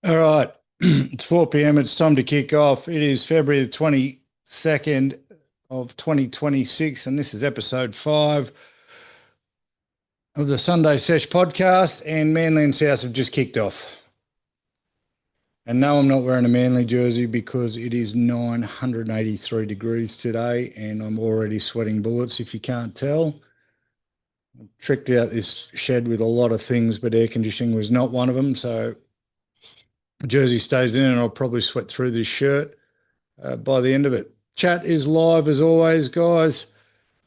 All right. It's 4 p.m. It's time to kick off. It is February the 22nd of 2026, and this is episode 5 of the Sunday Sesh podcast. And Manly and South have just kicked off. And no, I'm not wearing a Manly jersey because it is 983 degrees today, and I'm already sweating bullets if you can't tell. I tricked out this shed with a lot of things, but air conditioning was not one of them. So jersey stays in, and I'll probably sweat through this shirt by the end of it. Chat is live as always, guys.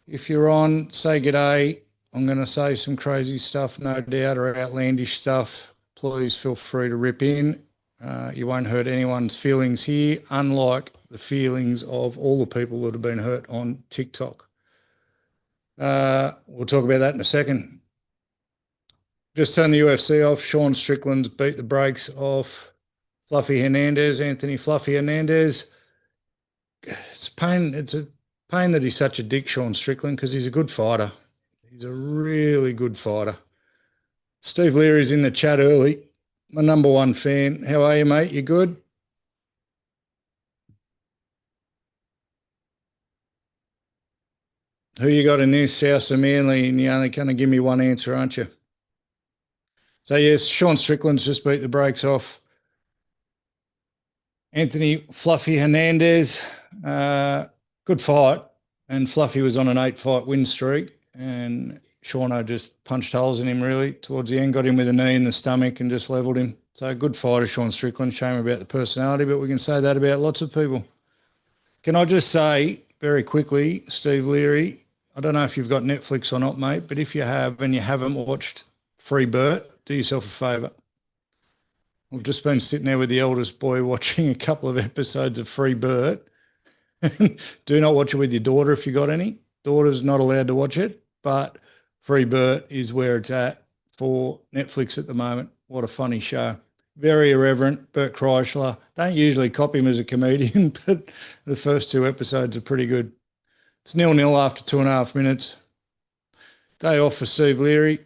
If you're on, say g'day. I'm going to say some crazy stuff, no doubt, or outlandish stuff. Please feel free to rip in. You won't hurt anyone's feelings here, unlike the feelings of all the people that have been hurt on TikTok. We'll talk about that in a second. Just turned the UFC off. Sean Strickland's beat the brakes off Fluffy Hernandez, Anthony Fluffy Hernandez. It's a pain. It's a pain that he's such a dick, Sean Strickland, because he's a good fighter. He's a really good fighter. Steve Leary's in the chat early. My number one fan. How are you, mate? You good? Who you got in this, South or Manly? And you're only going to give me one answer, aren't you? So, yes, Sean Strickland's just beat the brakes off Anthony Fluffy Hernandez. Good fight. And Fluffy was on an 8-fight win streak. And Shauno just punched holes in him, really, towards the end, got him with a knee in the stomach and just levelled him. So good fighter, Sean Strickland. Shame about the personality, but we can say that about lots of people. Can I just say very quickly, Steve Leary, I don't know if you've got Netflix or not, mate, but if you have and you haven't watched Free Burt, do yourself a favour. We've just been sitting there with the eldest boy watching a couple of episodes of Free Burt. Do not watch it with your daughter if you got any. Daughter's not allowed to watch it, but Free Burt is where it's at for Netflix at the moment. What a funny show. Very irreverent. Bert Kreischer. Don't usually copy him as a comedian, but the first 2 episodes are pretty good. It's 0-0 after 2.5 minutes. Day off for Steve Leary.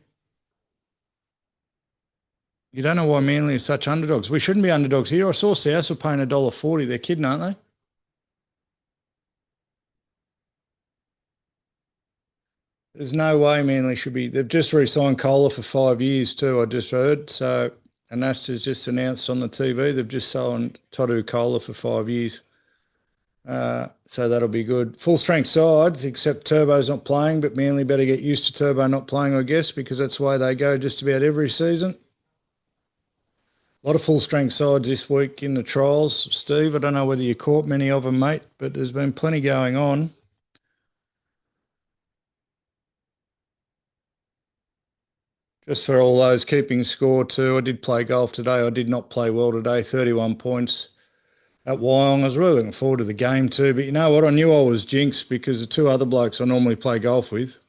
You don't know why Manly are such underdogs. We shouldn't be underdogs here. I saw South were paying $1.40. They're kidding, aren't they? There's no way Manly should be. They've just re-signed Kohler for 5 years too, I just heard. So, and that's just announced on the TV. They've just signed Todu Kohler for 5 years. So that'll be good. Full strength sides, except Turbo's not playing, but Manly better get used to Turbo not playing, I guess, because that's the way they go just about every season. A lot of full strength sides this week in the trials, Steve. I don't know whether you caught many of them, mate, but there's been plenty going on. Just for all those keeping score too, I did play golf today. I did not play well today, 31 points at Wyong. I was really looking forward to the game too, but you know what? I knew I was jinxed because the 2 other blokes I normally play golf with,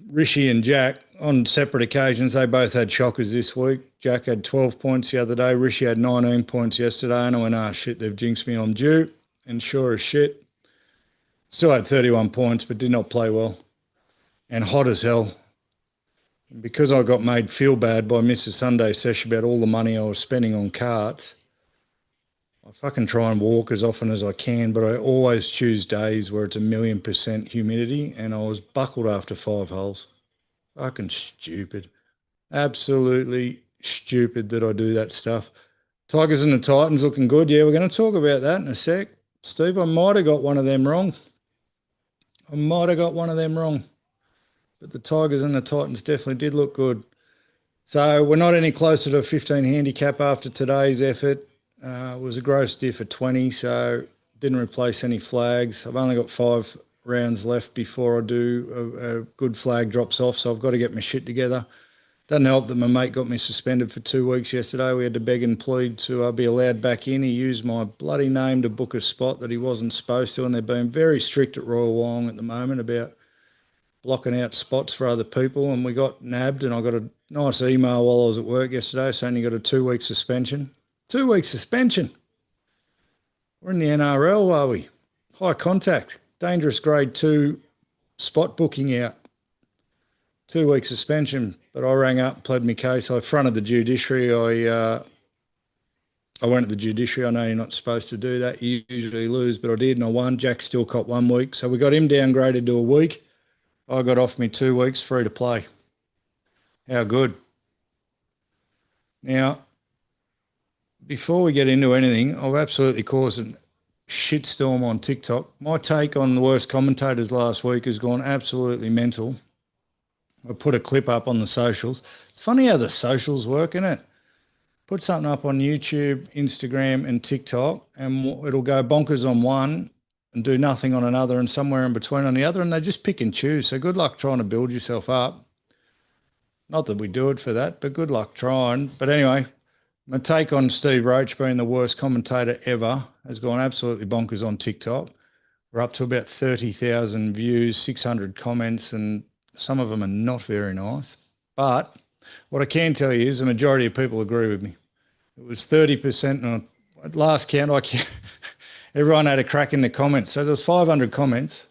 Rishi and Jack, on separate occasions, they both had shockers this week. Jack had 12 points the other day. Rishi had 19 points yesterday, and I went, shit, they've jinxed me. I'm due. And sure as shit, still had 31 points, but did not play well. And hot as hell. And because I got made feel bad by Mrs. Sunday Sesh about all the money I was spending on carts, I fucking try and walk as often as I can, but I always choose days where it's 1,000,000% humidity, and I was buckled after 5 holes. Fucking stupid. Absolutely stupid that I do that stuff. Tigers and the Titans looking good. Yeah, we're going to talk about that in a sec. Steve, I might have got one of them wrong. But the Tigers and the Titans definitely did look good. So we're not any closer to a 15 handicap after today's effort. It was a gross diff of 20, so didn't replace any flags. I've only got 5 rounds left before I do a good flag drops off, so I've got to get my shit together. Doesn't help that my mate got me suspended for 2 weeks yesterday. We had to beg and plead to be allowed back in. He used my bloody name to book a spot that he wasn't supposed to, and they're being very strict at Royal Wyong at the moment about blocking out spots for other people, and we got nabbed, and I got a nice email while I was at work yesterday saying you got a 2-week suspension. 2-week suspension. We're in the NRL, are we? High contact, dangerous grade 2 spot booking out. 2-week suspension. but I rang up, pled my case. I fronted the judiciary. I went to the judiciary. I know you're not supposed to do that. You usually lose, but I did, and I won. Jack still caught 1 week. So we got him downgraded to a week. I got off me 2 weeks free to play. How good. Now, before we get into anything, I've absolutely caused a shitstorm on TikTok. My take on the worst commentators last week has gone absolutely mental. I put a clip up on the socials. It's funny how the socials work, isn't it? Put something up on YouTube, Instagram, and TikTok, and it'll go bonkers on one and do nothing on another and somewhere in between on the other, and they just pick and choose. So good luck trying to build yourself up. Not that we do it for that, but good luck trying. But anyway, my take on Steve Roach being the worst commentator ever has gone absolutely bonkers on TikTok. We're up to about 30,000 views, 600 comments, and some of them are not very nice. But what I can tell you is the majority of people agree with me. It was 30%. And at last count, everyone had a crack in the comments. So there was 500 comments.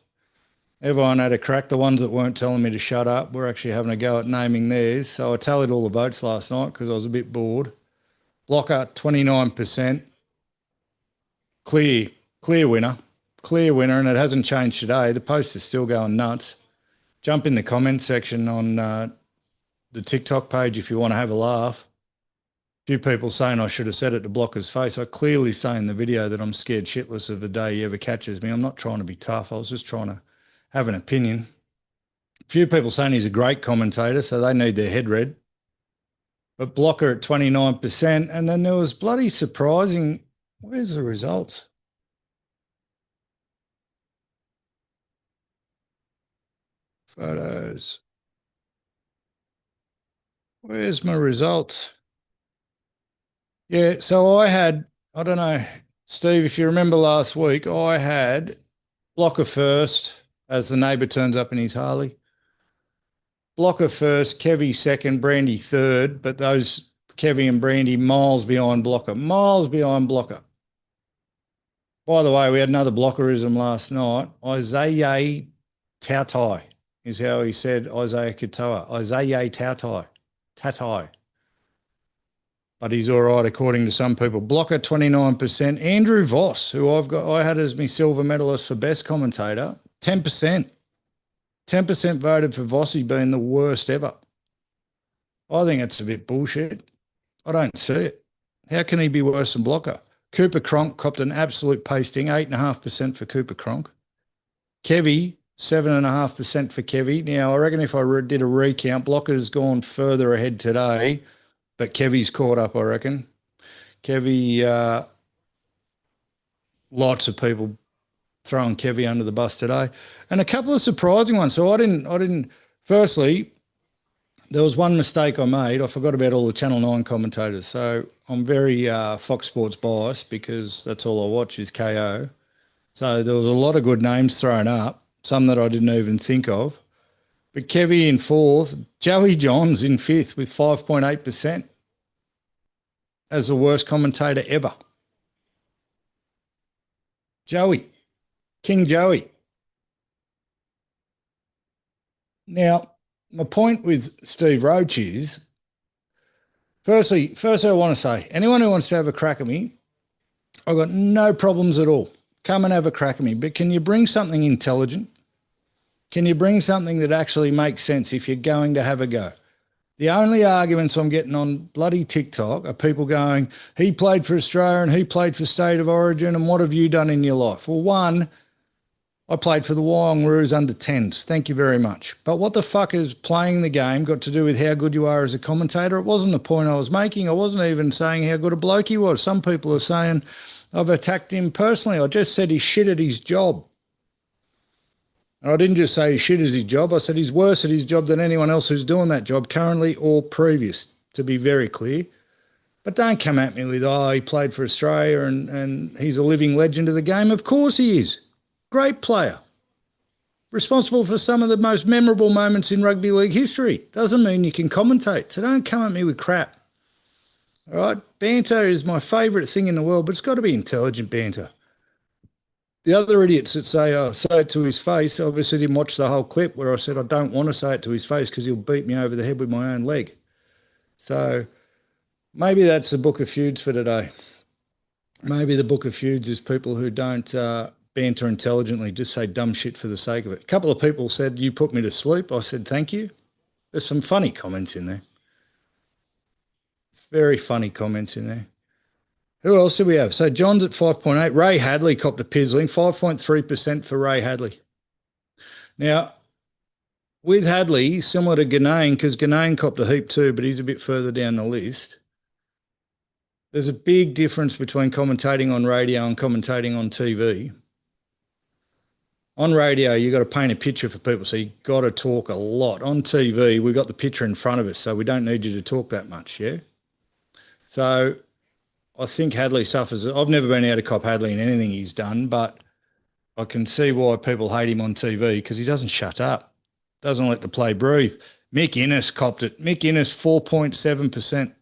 Everyone had a crack. The ones that weren't telling me to shut up were actually having a go at naming theirs. So I tallied all the votes last night because I was a bit bored. Blocker, 29%. Clear winner. Clear winner, and it hasn't changed today. The post is still going nuts. Jump in the comments section on the TikTok page if you want to have a laugh. A few people saying I should have said it to Blocker's face. I clearly say in the video that I'm scared shitless of the day he ever catches me. I'm not trying to be tough. I was just trying to have an opinion. A few people saying he's a great commentator, so they need their head read. But Blocker at 29%. And then there was bloody surprising. Where's the results? Photos. Where's my results? Yeah, so I don't know, Steve, if you remember last week, I had Blocker first as the neighbour turns up in his Harley. Blocker first, Kevy second, Brandy third, but those Kevy and Brandy miles behind Blocker. Miles behind Blocker. By the way, we had another Blockerism last night. Isaiah Tautai is how he said Isaiah Katoa. Isaiah Tautai. Tatai. But he's all right according to some people. Blocker 29%. Andrew Voss, who I had as my silver medalist for best commentator, 10%. 10% voted for Vossi being the worst ever. I think it's a bit bullshit. I don't see it. How can he be worse than Blocker? Cooper Cronk copped an absolute pasting, 8.5% for Cooper Cronk. Kevy, 7.5% for Kevy. Now, I reckon if I did a recount, Blocker's gone further ahead today, but Kevy's caught up, I reckon. Kevy, lots of people throwing Kevy under the bus today. And a couple of surprising ones. So I didn't, firstly, there was one mistake I made. I forgot about all the Channel 9 commentators. So I'm very Fox Sports biased because that's all I watch is KO. So there was a lot of good names thrown up, some that I didn't even think of. But Kevy in fourth, Joey Johns in fifth with 5.8% as the worst commentator ever. Joey, King Joey. Now, my point with Steve Roach is, firstly, I want to say, anyone who wants to have a crack at me, I've got no problems at all. Come and have a crack at me. But can you bring something intelligent? Can you bring something that actually makes sense if you're going to have a go? The only arguments I'm getting on bloody TikTok are people going, he played for Australia and he played for State of Origin and what have you done in your life? Well, one, I played for the Warangaroos under 10s. Thank you very much. But what the fuck has playing the game got to do with how good you are as a commentator? It wasn't the point I was making. I wasn't even saying how good a bloke he was. Some people are saying I've attacked him personally. I just said he's shit at his job. And I didn't just say he's shit at his job. I said he's worse at his job than anyone else who's doing that job currently or previous, to be very clear. But don't come at me with, oh, he played for Australia and he's a living legend of the game. Of course he is. Great player. Responsible for some of the most memorable moments in rugby league history. Doesn't mean you can commentate. So don't come at me with crap. All right? Banter is my favourite thing in the world, but it's got to be intelligent banter. the other idiots that say, "Oh, say it to his face," obviously didn't watch the whole clip where I said I don't want to say it to his face because he'll beat me over the head with my own leg. So maybe that's the Book of Feuds for today. Maybe the Book of Feuds is people who don't banter intelligently, just say dumb shit for the sake of it. A couple of people said, "You put me to sleep." I said, "Thank you." There's some funny comments in there. Very funny comments in there. Who else do we have? So John's at 5.8. Ray Hadley copped a pizzling, 5.3% for Ray Hadley. Now, with Hadley, similar to Ganane, because Ganane copped a heap too, but he's a bit further down the list. There's a big difference between commentating on radio and commentating on TV. On radio, you've got to paint a picture for people, so you've got to talk a lot. On TV, we've got the picture in front of us, so we don't need you to talk that much, yeah? So I think Hadley suffers. I've never been able to cop Hadley in anything he's done, but I can see why people hate him on TV because he doesn't shut up, doesn't let the play breathe. Mick Innes copped it. Mick Innes, 4.7%.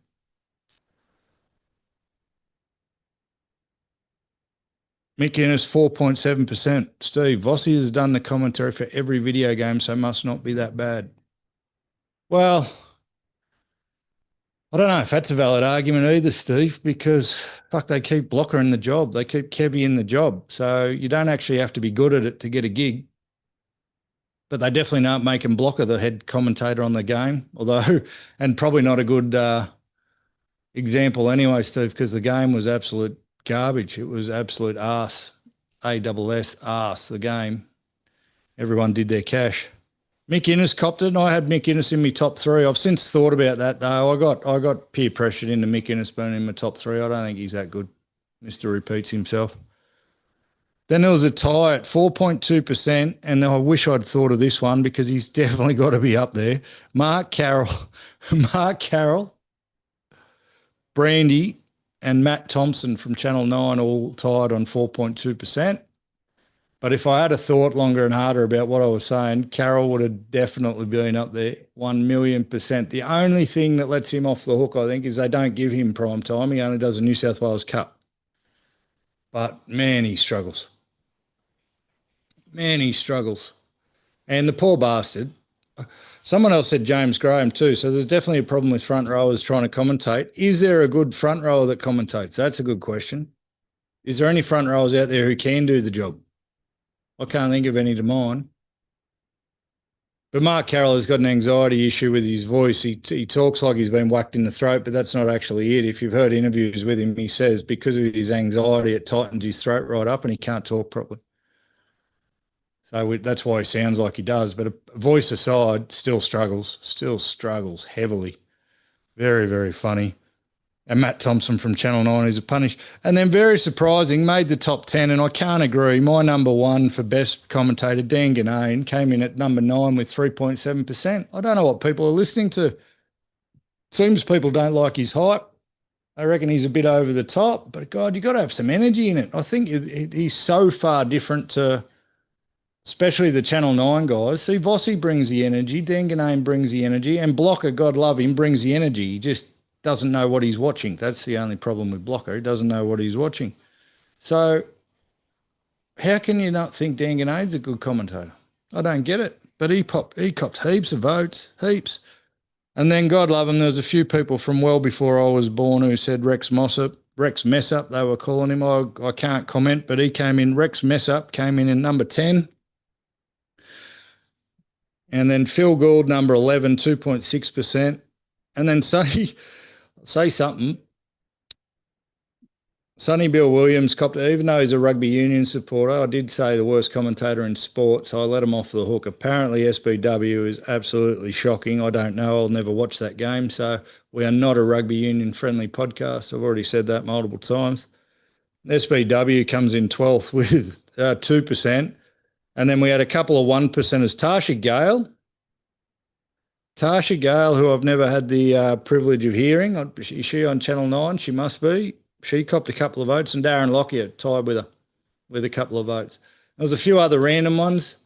Mick Innes, 4.7%. Steve, Vossi has done the commentary for every video game, so must not be that bad. Well, I don't know if that's a valid argument either, Steve, because fuck, they keep Blocker in the job. They keep Kevy in the job. So you don't actually have to be good at it to get a gig. But they definitely aren't making Blocker the head commentator on the game, although, and probably not a good example anyway, Steve, because the game was absolute garbage. It was absolute arse, ASS, arse, the game. Everyone did their cash. Mick Innes copped it, and I had Mick Innes in my top three. I've since thought about that, though. I got peer pressured into Mick Innes being in my top three. I don't think he's that good. Mr. Repeats himself. Then there was a tie at 4.2%, and I wish I'd thought of this one because he's definitely got to be up there. Mark Carroll, Brandy, and Matt Thompson from Channel 9 all tied on 4.2%. But if I had a thought longer and harder about what I was saying, Carroll would have definitely been up there, 1,000,000%. The only thing that lets him off the hook, I think, is they don't give him prime time. He only does a New South Wales Cup. But, man, he struggles. Man, he struggles. And the poor bastard. Someone else said James Graham too, so there's definitely a problem with front rowers trying to commentate. Is there a good front rower that commentates? That's a good question. Is there any front rowers out there who can do the job? I can't think of any to mind. But Mark Carroll has got an anxiety issue with his voice. He talks like he's been whacked in the throat, but that's not actually it. If you've heard interviews with him, he says because of his anxiety, it tightens his throat right up and he can't talk properly. So that's why he sounds like he does. But voice aside, still struggles heavily. Very, very funny. And Matt Thompson from Channel 9 is a punish. And then very surprising, made the top 10, and I can't agree. My number one for best commentator, Dan Ganane, came in at number 9 with 3.7%. I don't know what people are listening to. Seems people don't like his hype. I reckon he's a bit over the top. But, God, you've got to have some energy in it. I think he's so far different to especially the Channel 9 guys. See, Vossi brings the energy, Dan Ganane brings the energy, and Blocker, God love him, brings the energy. He just doesn't know what he's watching. That's the only problem with Blocker. He doesn't know what he's watching. So how can you not think Dan Ganane's a good commentator? I don't get it. But he copped heaps of votes, heaps. And then, God love him, there was a few people from well before I was born who said Rex Messup, they were calling him. I can't comment, but he came in, Rex Messup came in number 10. And then Phil Gould, number 11, 2.6%. And then say something. Sonny Bill Williams copped it, even though he's a rugby union supporter. I did say the worst commentator in sport, so I let him off the hook. Apparently SBW is absolutely shocking. I don't know. I'll never watch that game. So we are not a rugby union friendly podcast. I've already said that multiple times. SBW comes in 12th with 2%. And then we had a couple of 1%ers. Tasha Gale, who I've never had the privilege of hearing. Is she on Channel 9? She must be. She copped a couple of votes, and Darren Lockyer tied with her with a couple of votes. There was a few other random ones.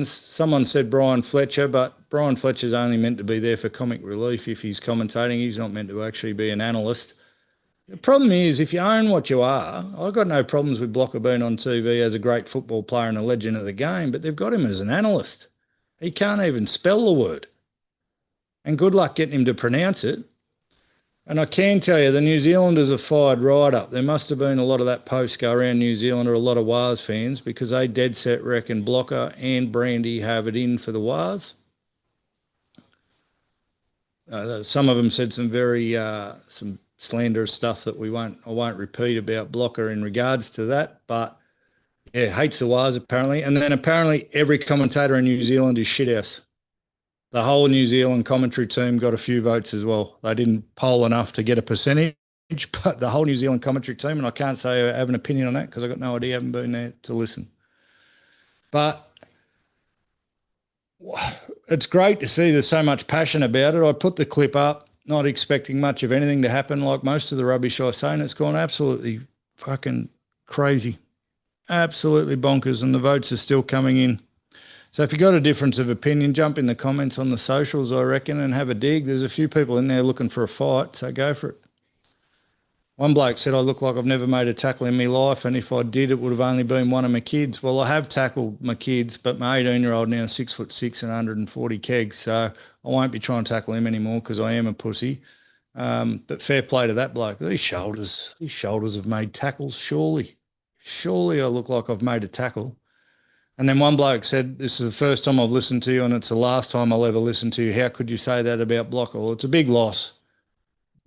Someone said Brian Fletcher, but Brian Fletcher's only meant to be there for comic relief if he's commentating. He's not meant to actually be an analyst. The problem is, if you own what you are, I've got no problems with Blocker being on TV as a great football player and a legend of the game, but they've got him as an analyst. He can't even spell the word. And good luck getting him to pronounce it. And I can tell you, the New Zealanders are fired right up. There must have been a lot of that post go around New Zealand or a lot of Wars fans because they dead set reckon Blocker and Brandy have it in for the Wars. Some of them said some very some slanderous stuff that I won't repeat about Blocker in regards to that. But yeah, hates the Wars apparently, and then apparently every commentator in New Zealand is shithouse. The whole New Zealand commentary team got a few votes as well. They didn't poll enough to get a percentage, but the whole New Zealand commentary team, and I can't say I have an opinion on that because I've got no idea, I haven't been there to listen. But it's great to see there's so much passion about it. I put the clip up, not expecting much of anything to happen like most of the rubbish I say, and it's gone absolutely fucking crazy. Absolutely bonkers, and the votes are still coming in. So if you've got a difference of opinion, jump in the comments on the socials, I reckon, and have a dig. There's a few people in there looking for a fight, so go for it. One bloke said, I look like I've never made a tackle in my life, and if I did, it would have only been one of my kids. Well, I have tackled my kids, but my 18-year-old now is 6'6" and 140 kegs, so I won't be trying to tackle him anymore because I am a pussy. But fair play to that bloke. These shoulders have made tackles, surely. Surely I look like I've made a tackle. And then one bloke said, this is the first time I've listened to you and it's the last time I'll ever listen to you. How could you say that about Blocker? Well, it's a big loss.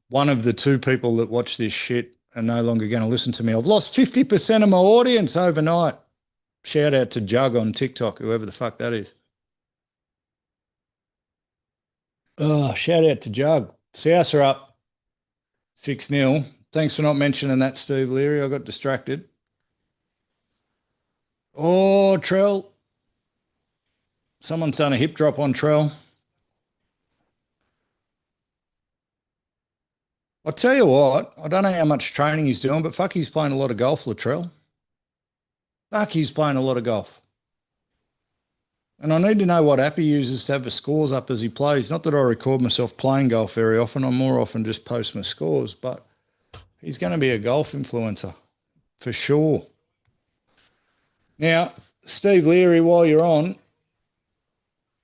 One of the two people that watch this shit are no longer going to listen to me. I've lost 50% of my audience overnight. Shout out to Jug on TikTok, whoever the fuck that is. Oh, shout out to Jug. South are up 6-0. Thanks for not mentioning that, Steve Leary. I got distracted. Oh, Trell. Someone's done a hip drop on Trell. I'll tell you what, I don't know how much training he's doing, but fuck, he's playing a lot of golf, Latrell. Fuck, he's playing a lot of golf. And I need to know what app he uses to have the scores up as he plays. Not that I record myself playing golf very often. I more often just post my scores, but he's going to be a golf influencer for sure. Now, Steve Leary, while you're on,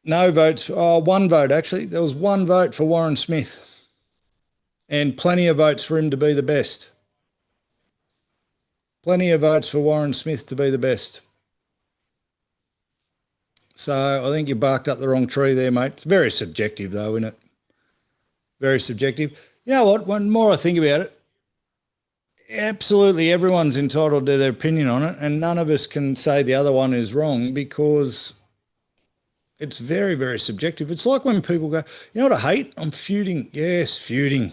no votes. Oh, one vote, actually. There was one vote for Warren Smith and plenty of votes for him to be the best. Plenty of votes for Warren Smith to be the best. So I think you barked up the wrong tree there, mate. It's very subjective, though, isn't it? Very subjective. You know what? When more I think about it, absolutely everyone's entitled to their opinion on it, and none of us can say the other one is wrong because it's very, very subjective. It's like when people go, you know what I hate? I'm feuding. Yes, feuding.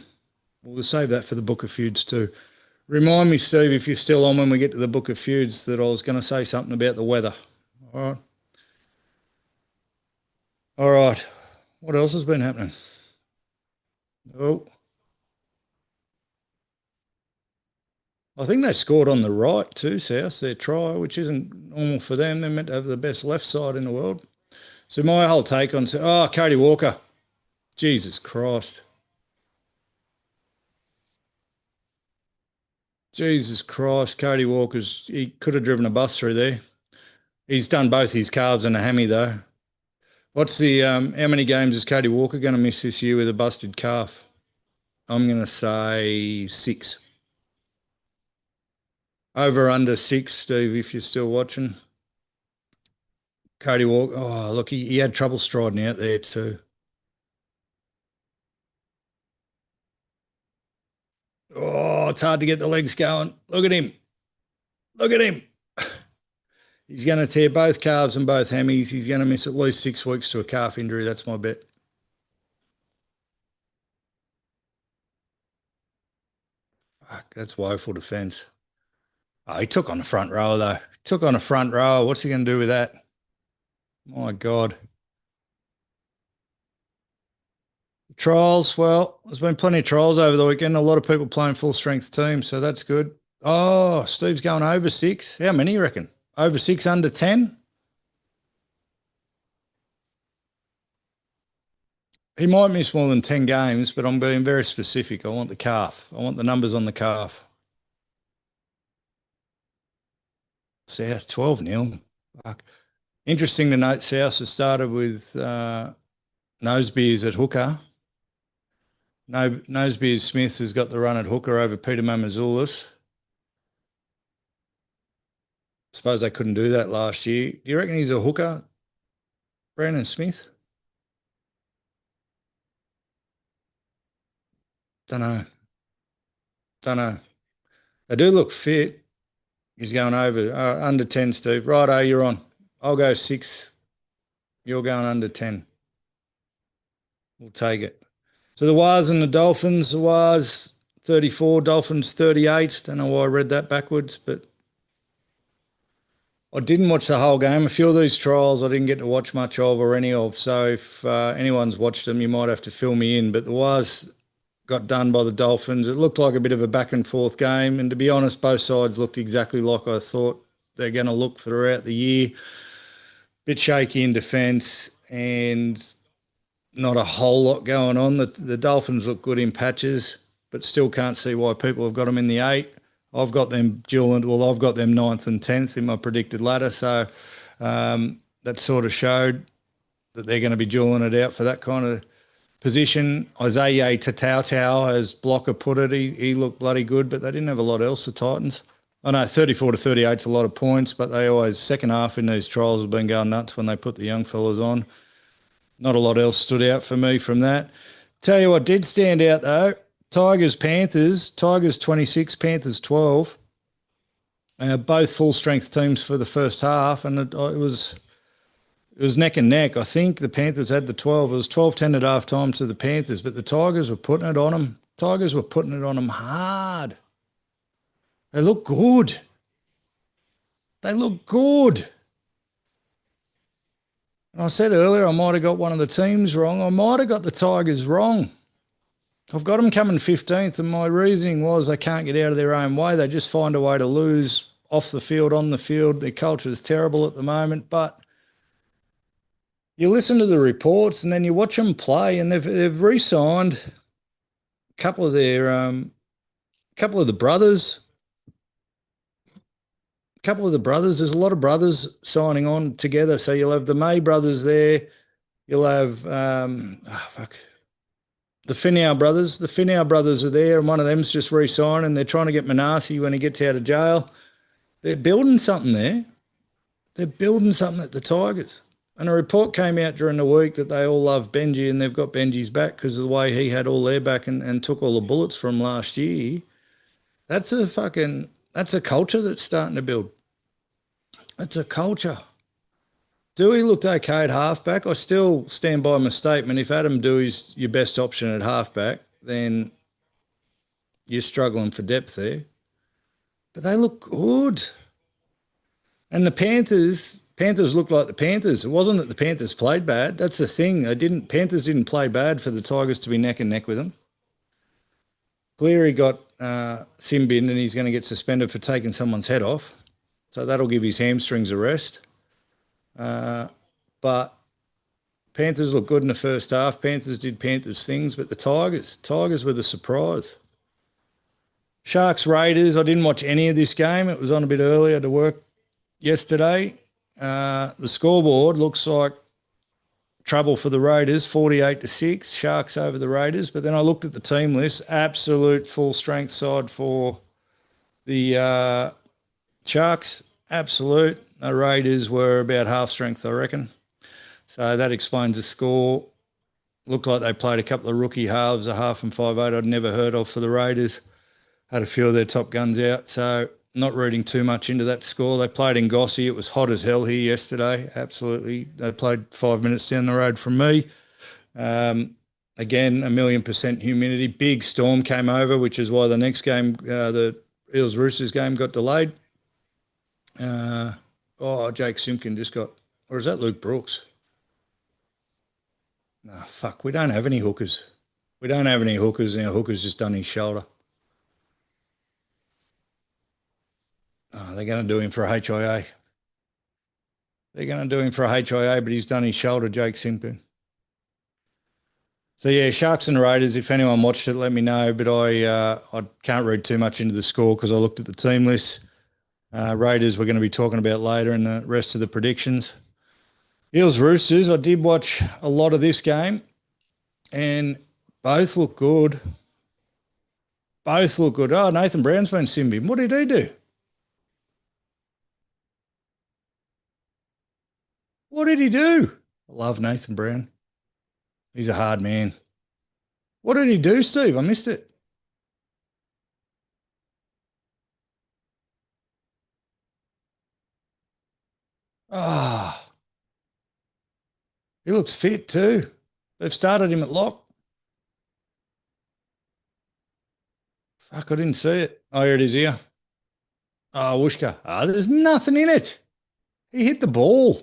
We'll save that for the Book of Feuds too. Remind me, Steve, if you're still on when we get to the Book of Feuds, that I was going to say something about the weather. All right. All right. What else has been happening? Oh, I think they scored on the right too, South, their try, which isn't normal for them. They're meant to have the best left side in the world. So my whole take on, Cody Walker. Jesus Christ. Jesus Christ, Cody he could have driven a bus through there. He's done both his calves and a hammy though. What's the, how many games is Cody Walker going to miss this year with a busted calf? I'm going to say 6. Over under 6, Steve, if you're still watching. Cody Walker, oh, look, he had trouble striding out there too. Oh, it's hard to get the legs going. Look at him. Look at him. He's going to tear both calves and both hammies. He's going to miss at least 6 weeks to a calf injury. That's my bet. Fuck, that's woeful defence. Oh, he took on the front row, though. Took on a front row. What's he going to do with that? My God. Trials, well, there's been plenty of trials over the weekend. A lot of people playing full-strength teams, so that's good. Oh, Steve's going over 6. How many you reckon? Over 6, under 10? He might miss more than 10 games, but I'm being very specific. I want the calf. I want the numbers on the calf. South 12-0. Fuck. Interesting to note, South has started with Nosebeers at hooker. No, Nosebeers Smith has got the run at hooker over Peter Mamazoulis. Suppose they couldn't do that last year. Do you reckon he's a hooker, Brandon Smith? Don't know. Don't know. They do look fit. He's going over under 10, Steve. Righto, you're on. I'll go 6. You're going under 10. We'll take it. So the Wars and the Dolphins. The Wars 34, Dolphins 38. Don't know why I read that backwards, but I didn't watch the whole game. A few of these trials I didn't get to watch much of or any of. So if anyone's watched them, you might have to fill me in. But the Wars got done by the Dolphins. It looked like a bit of a back and forth game. And to be honest, both sides looked exactly like I thought they're going to look throughout the year. Bit shaky in defence and not a whole lot going on. The Dolphins look good in patches, but still can't see why people have got them in the 8. I've got them dueling. Well, I've got them 9th and 10th in my predicted ladder. So that sort of showed that they're going to be dueling it out for that kind of position. Isaiah Tatau, as Blocker put it, he looked bloody good, but they didn't have a lot else, the Titans. I know 34 to 38 is a lot of points, but they always, second half in these trials have been going nuts when they put the young fellas on. Not a lot else stood out for me from that. Tell you what did stand out though, Tigers, Panthers, Tigers 26, Panthers 12. Both full strength teams for the first half, and it was neck and neck. I think the Panthers had the 12. It was 12-10 at half time to the Panthers, but the Tigers were putting it on them. Tigers were putting it on them hard. They look good. They look good. And I said earlier I might have got one of the teams wrong. I might have got the Tigers wrong. I've got them coming 15th, and my reasoning was they can't get out of their own way. They just find a way to lose off the field, on the field. Their culture is terrible at the moment, but you listen to the reports and then you watch them play, and they've re-signed a couple of the brothers. There's a lot of brothers signing on together. So you'll have the May brothers there. You'll have the Finau brothers. The Finau brothers are there, and one of them's just re-signing. They're trying to get Manasi when he gets out of jail. They're building something there. They're building something at the Tigers. And a report came out during the week that they all love Benji, and they've got Benji's back because of the way he had all their back and took all the bullets from last year. That's a culture that's starting to build. It's a culture. Dewey looked okay at halfback. I still stand by my statement. If Adam Dewey's your best option at halfback, then you're struggling for depth there. But they look good. And the Panthers looked like the Panthers. It wasn't that the Panthers played bad. That's the thing. Panthers didn't play bad for the Tigers to be neck and neck with them. Cleary got sin bin, and he's going to get suspended for taking someone's head off. So that'll give his hamstrings a rest. But Panthers looked good in the first half. Panthers did Panthers things, but the Tigers were the surprise. Sharks, Raiders, I didn't watch any of this game. It was on a bit earlier to work yesterday. The scoreboard looks like trouble for the Raiders, 48-6, Sharks over the Raiders. But then I looked at the team list, absolute full strength side for the Sharks, absolute. The Raiders were about half strength, I reckon. So that explains the score. Looked like they played a couple of rookie halves, a half and 5'8" I'd never heard of for the Raiders. Had a few of their top guns out, so not reading too much into that score. They played in Gossie. It was hot as hell here yesterday, absolutely. They played 5 minutes down the road from me. Again, 1,000,000% humidity. Big storm came over, which is why the next game, the Eels-Roosters game, got delayed. Jake Simpkin just got, or is that Luke Brooks? No, fuck, we don't have any hookers. We don't have any hookers, and our hooker's just done his shoulder. Oh, they're going to do him for a HIA. They're going to do him for a HIA, but he's done his shoulder, Jake Simpkin. So yeah, Sharks and Raiders. If anyone watched it, let me know. But I can't read too much into the score because I looked at the team list. Raiders we're going to be talking about later in the rest of the predictions. Eels Roosters. I did watch a lot of this game, and both look good. Both look good. Oh, Nathan Brown's been simbing. What did he do? What did he do? I love Nathan Brown. He's a hard man. What did he do, Steve? I missed it. Ah, he looks fit too. They've started him at lock. Fuck, I didn't see it. Oh, here it is here. Oh, Wooshka. Ah, there's nothing in it. He hit the ball.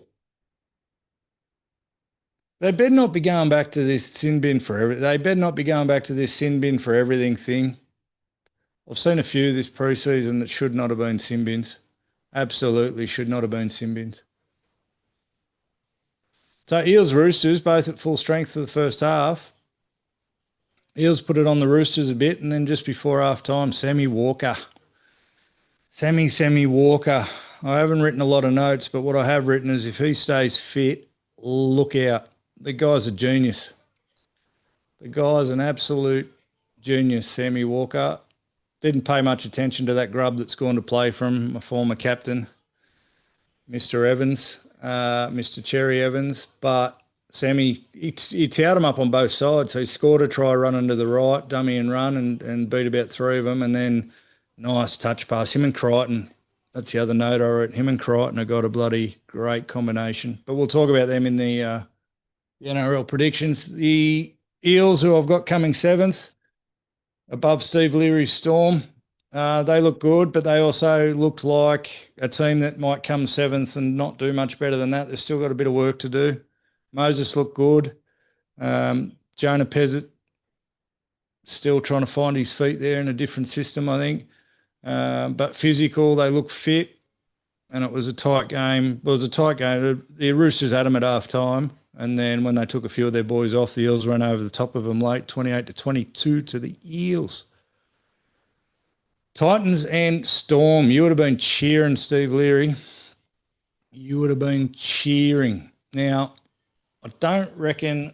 They better not be going back to this sin bin for everything. They better not be going back to this sin bin for everything thing. I've seen a few this preseason that should not have been sin bins. Absolutely should not have been sin bins. So Eels Roosters both at full strength for the first half. Eels put it on the Roosters a bit, and then just before half time, Sammy Walker. Sammy Walker. I haven't written a lot of notes, but what I have written is if he stays fit, look out. The guy's a genius. The guy's an absolute genius, Sammy Walker. Didn't pay much attention to that grub that's gone to play from my former captain, Mr. Evans, Mr. Cherry Evans. But Sammy, he towed him up on both sides. So he scored a try running to the right, dummy and run, and beat about three of them. And then nice touch pass. Him and Crichton, that's the other note I wrote. Him and Crichton have got a bloody great combination. But we'll talk about them in the NRL predictions. The Eels, who I've got coming seventh, above Steve Leary's Storm. They look good, but they also looked like a team that might come seventh and not do much better than that. They've still got a bit of work to do. Moses looked good. Jonah Pezzett still trying to find his feet there in a different system, I think. But physical, they look fit, and it was a tight game. It was a tight game. The Roosters had them at half time, and then when they took a few of their boys off, the Eels ran over the top of them late, 28-22 to the Eels. Titans and Storm. You would have been cheering, Steve Leary. You would have been cheering. Now, I don't reckon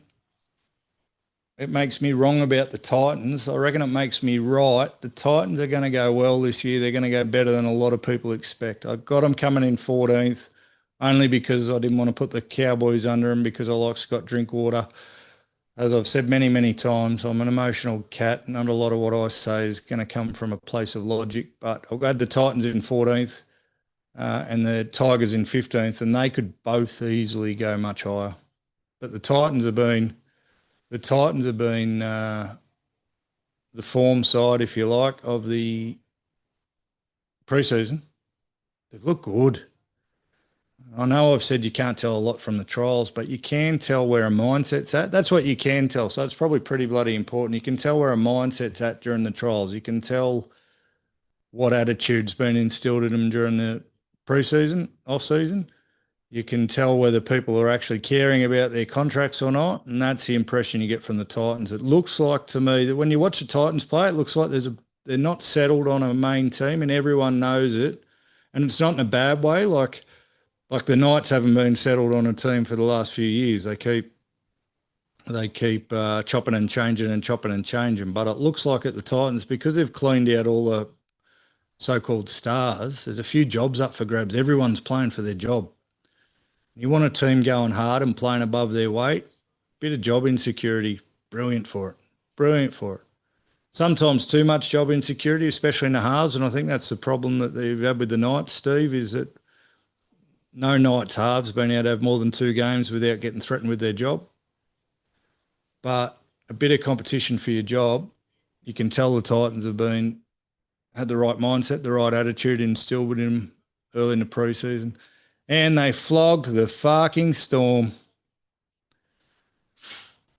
it makes me wrong about the Titans. I reckon it makes me right. The Titans are going to go well this year. They're going to go better than a lot of people expect. I've got them coming in 14th only because I didn't want to put the Cowboys under them because I like Scott Drinkwater. As I've said many, many times, I'm an emotional cat, and not a lot of what I say is going to come from a place of logic. But I've got the Titans in 14th and the Tigers in 15th, and they could both easily go much higher. But the Titans have been the form side, if you like, of the preseason. They've looked good. I know I've said you can't tell a lot from the trials, but you can tell where a mindset's at. That's what you can tell. So it's probably pretty bloody important. You can tell where a mindset's at during the trials. You can tell what attitude's been instilled in them during the preseason, off-season. You can tell whether people are actually caring about their contracts or not, and that's the impression you get from the Titans. It looks like to me that when you watch the Titans play, it looks like they're not settled on a main team, and everyone knows it. And it's not in a bad way. Like the Knights haven't been settled on a team for the last few years. They keep chopping and changing. But it looks like at the Titans, because they've cleaned out all the so-called stars, there's a few jobs up for grabs. Everyone's playing for their job. You want a team going hard and playing above their weight, bit of job insecurity, brilliant for it. Brilliant for it. Sometimes too much job insecurity, especially in the halves, and I think that's the problem that they've had with the Knights, Steve, is that no Knights halves been able to have more than 2 games without getting threatened with their job. But a bit of competition for your job, you can tell the Titans have had the right mindset, the right attitude instilled within them early in the preseason. And they flogged the fucking Storm.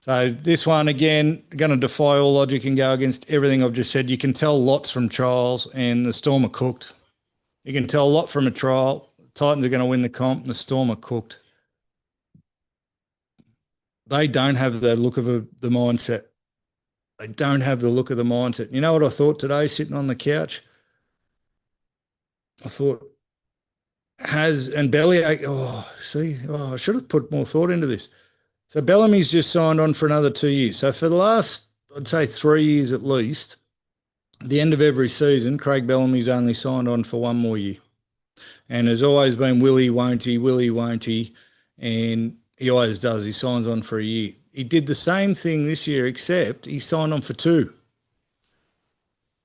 So this one, again, going to defy all logic and go against everything I've just said. You can tell lots from trials, and the Storm are cooked. You can tell a lot from a trial. Titans are going to win the comp, and the Storm are cooked. They don't have the look of the mindset. They don't have the look of the mindset. You know what I thought today sitting on the couch? I thought, has and Bellyache. Oh, see, I should have put more thought into this. So Bellamy's just signed on for another 2 years. So for the last, I'd say 3 years at least, at the end of every season, Craig Bellamy's only signed on for one more year. And there's always been Willie, won't he? And he always does. He signs on for a year. He did the same thing this year, except he signed on for two.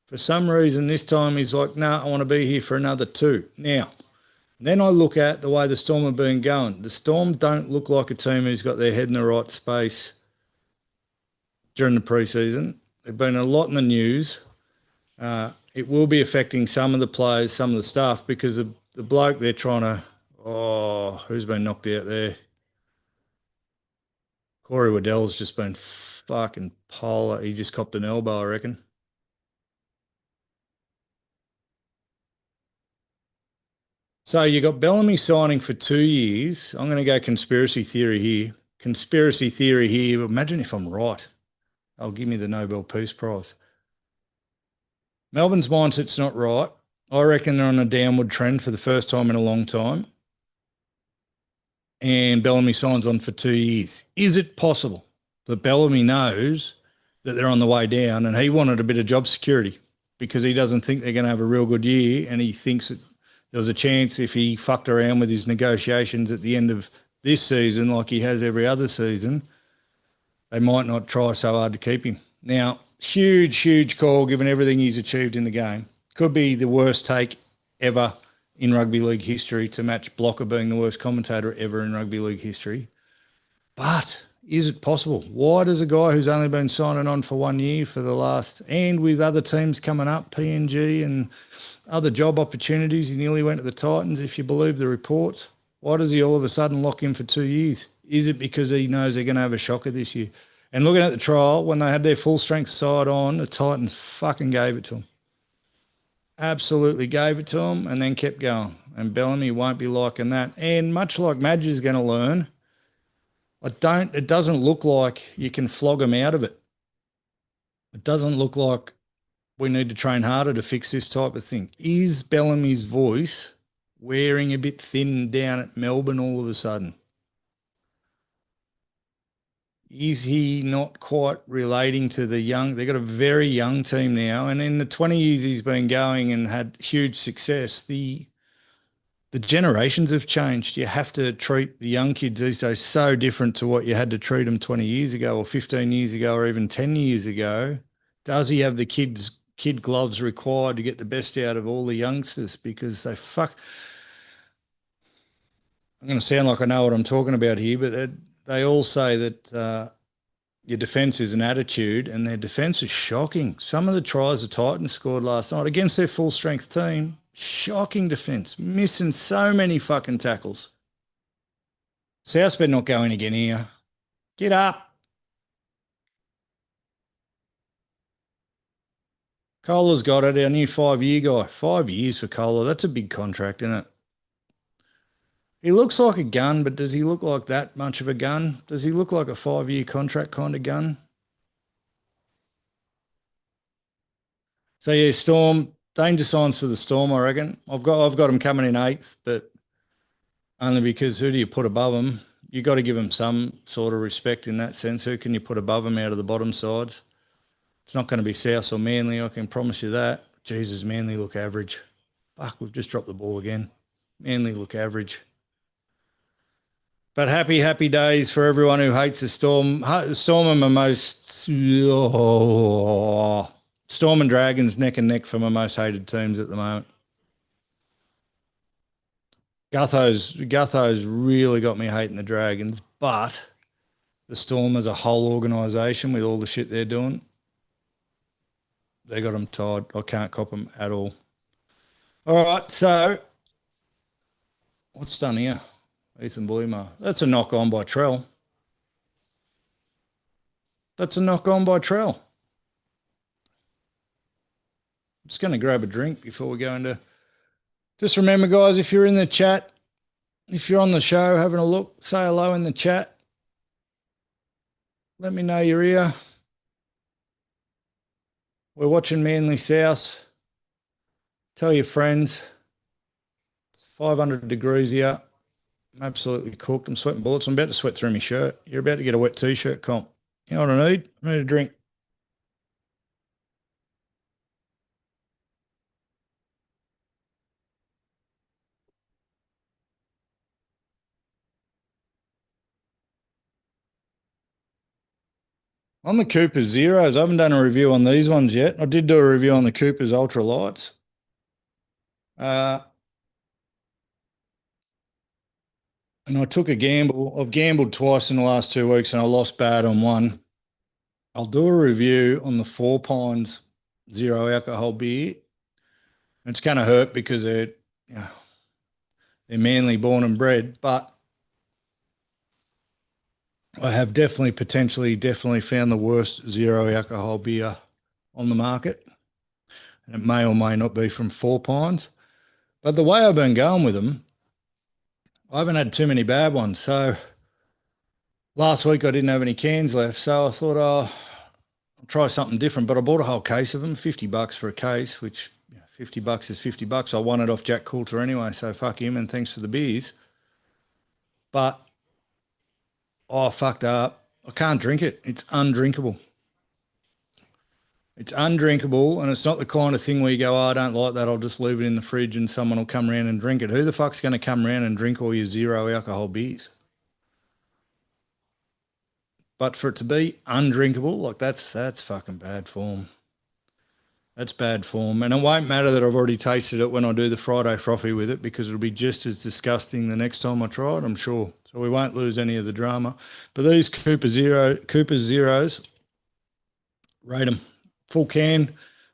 For some reason, this time he's like, no, I want to be here for another two. Now, then I look at the way the Storm have been going. The Storm don't look like a team who's got their head in the right space during the preseason. They've been a lot in the news. It will be affecting some of the players, some of the staff, because of the bloke they're trying to, who's been knocked out there? Corey Waddell's just been fucking polar. He just copped an elbow, I reckon. So you got Bellamy signing for 2 years. I'm going to go conspiracy theory here. Conspiracy theory here. Imagine if I'm right. I'll give me the Nobel Peace Prize. Melbourne's mindset's not right. I reckon they're on a downward trend for the first time in a long time. And Bellamy signs on for 2 years. Is it possible that Bellamy knows that they're on the way down and he wanted a bit of job security because he doesn't think they're going to have a real good year, and he thinks that there was a chance if he fucked around with his negotiations at the end of this season like he has every other season, they might not try so hard to keep him. Now, huge call given everything he's achieved in the game. Could be the worst take ever in rugby league history to match Blocker being the worst commentator ever in rugby league history. But is it possible? Why does a guy who's only been signing on for 1 year for the last, and with other teams coming up, PNG and other job opportunities, he nearly went to the Titans, if you believe the reports, why does he all of a sudden lock in for 2 years? Is it because he knows they're going to have a shocker this year? And looking at the trial, when they had their full strength side on, the Titans fucking gave it to them. Absolutely gave it to him and then kept going. And Bellamy won't be liking that. And much like Madge is going to learn, it doesn't look like you can flog him out of it. It doesn't look like we need to train harder to fix this type of thing. Is Bellamy's voice wearing a bit thin down at Melbourne all of a sudden? Is he not quite relating to the young? They've got a very young team now, and in the 20 years he's been going and had huge success, the generations have changed. You have to treat the young kids these days so different to what you had to treat them 20 years ago or 15 years ago or even 10 years ago. Does he have the kid gloves required to get the best out of all the youngsters? Because I'm going to sound like I know what I'm talking about here, but they all say that your defence is an attitude, and their defence is shocking. Some of the tries the Titans scored last night against their full-strength team, shocking defence, missing so many fucking tackles. South better not go in again here. Get up. Kohler's got it, our new 5-year guy. 5 years for Kohler. That's a big contract, isn't it? He looks like a gun, but does he look like that much of a gun? Does he look like a 5-year contract kind of gun? So yeah, Storm, danger signs for the Storm, I reckon. I've got them coming in 8th, but only because who do you put above them? You got to give them some sort of respect in that sense. Who can you put above them out of the bottom sides? It's not going to be South or Manly, I can promise you that. Jesus, Manly look average. Fuck, we've just dropped the ball again. Manly look average. But happy days for everyone who hates the Storm. The Storm are my most Storm and Dragons neck and neck for my most hated teams at the moment. Gutho's really got me hating the Dragons, but the Storm as a whole organisation with all the shit they're doing, they got them tied. I can't cop them at all. All right, so what's done here? Ethan Bullimar. That's a knock on by Trell. That's a knock on by Trell. I'm just going to grab a drink before we go into. Just remember, guys, if you're in the chat, if you're on the show having a look, say hello in the chat. Let me know you're here. We're watching Manly South. Tell your friends. It's 500 degrees here. I'm absolutely cooked. I'm sweating bullets. I'm about to sweat through my shirt. You're about to get a wet t-shirt, comp. You know what I need? I need a drink. On the Coopers Zeros, I haven't done a review on these ones yet. I did do a review on the Coopers Ultra Lights. And I took a gamble. I've gambled twice in the last 2 weeks and I lost bad on one. I'll do a review on the Four Pines zero alcohol beer. It's going to hurt because they're Manly born and bred, but I have definitely found the worst zero alcohol beer on the market. And it may or may not be from Four Pines. But the way I've been going with them, I haven't had too many bad ones. So last week I didn't have any cans left. So I thought, I'll try something different. But I bought a whole case of them, $50 for a case, which $50 is $50. I won it off Jack Coulter anyway. So fuck him and thanks for the beers. But I fucked up. I can't drink it. It's undrinkable. It's undrinkable, and it's not the kind of thing where you go, oh, I don't like that, I'll just leave it in the fridge and someone will come around and drink it. Who the fuck's going to come around and drink all your zero alcohol beers? But for it to be undrinkable, like that's fucking bad form. That's bad form. And it won't matter that I've already tasted it when I do the Friday frothy with it because it'll be just as disgusting the next time I try it, I'm sure. So we won't lose any of the drama. But these Cooper Zeros, rate them. Full can,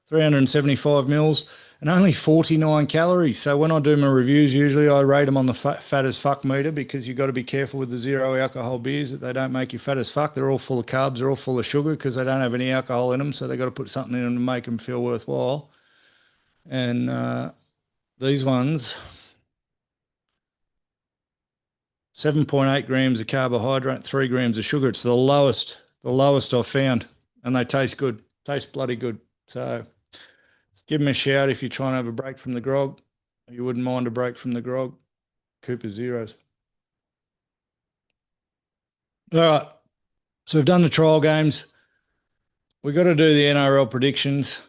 375 mils, and only 49 calories. So when I do my reviews, usually I rate them on the fat as fuck meter because you've got to be careful with the zero alcohol beers that they don't make you fat as fuck. They're all full of carbs. They're all full of sugar because they don't have any alcohol in them. So they've got to put something in them to make them feel worthwhile. And these ones, 7.8 grams of carbohydrate, 3 grams of sugar. It's the lowest I've found. And they taste good. Taste bloody good. So give them a shout if you're trying to have a break from the grog. You wouldn't mind a break from the grog. Cooper Zeros. All right. So we've done the trial games. We've got to do the NRL predictions.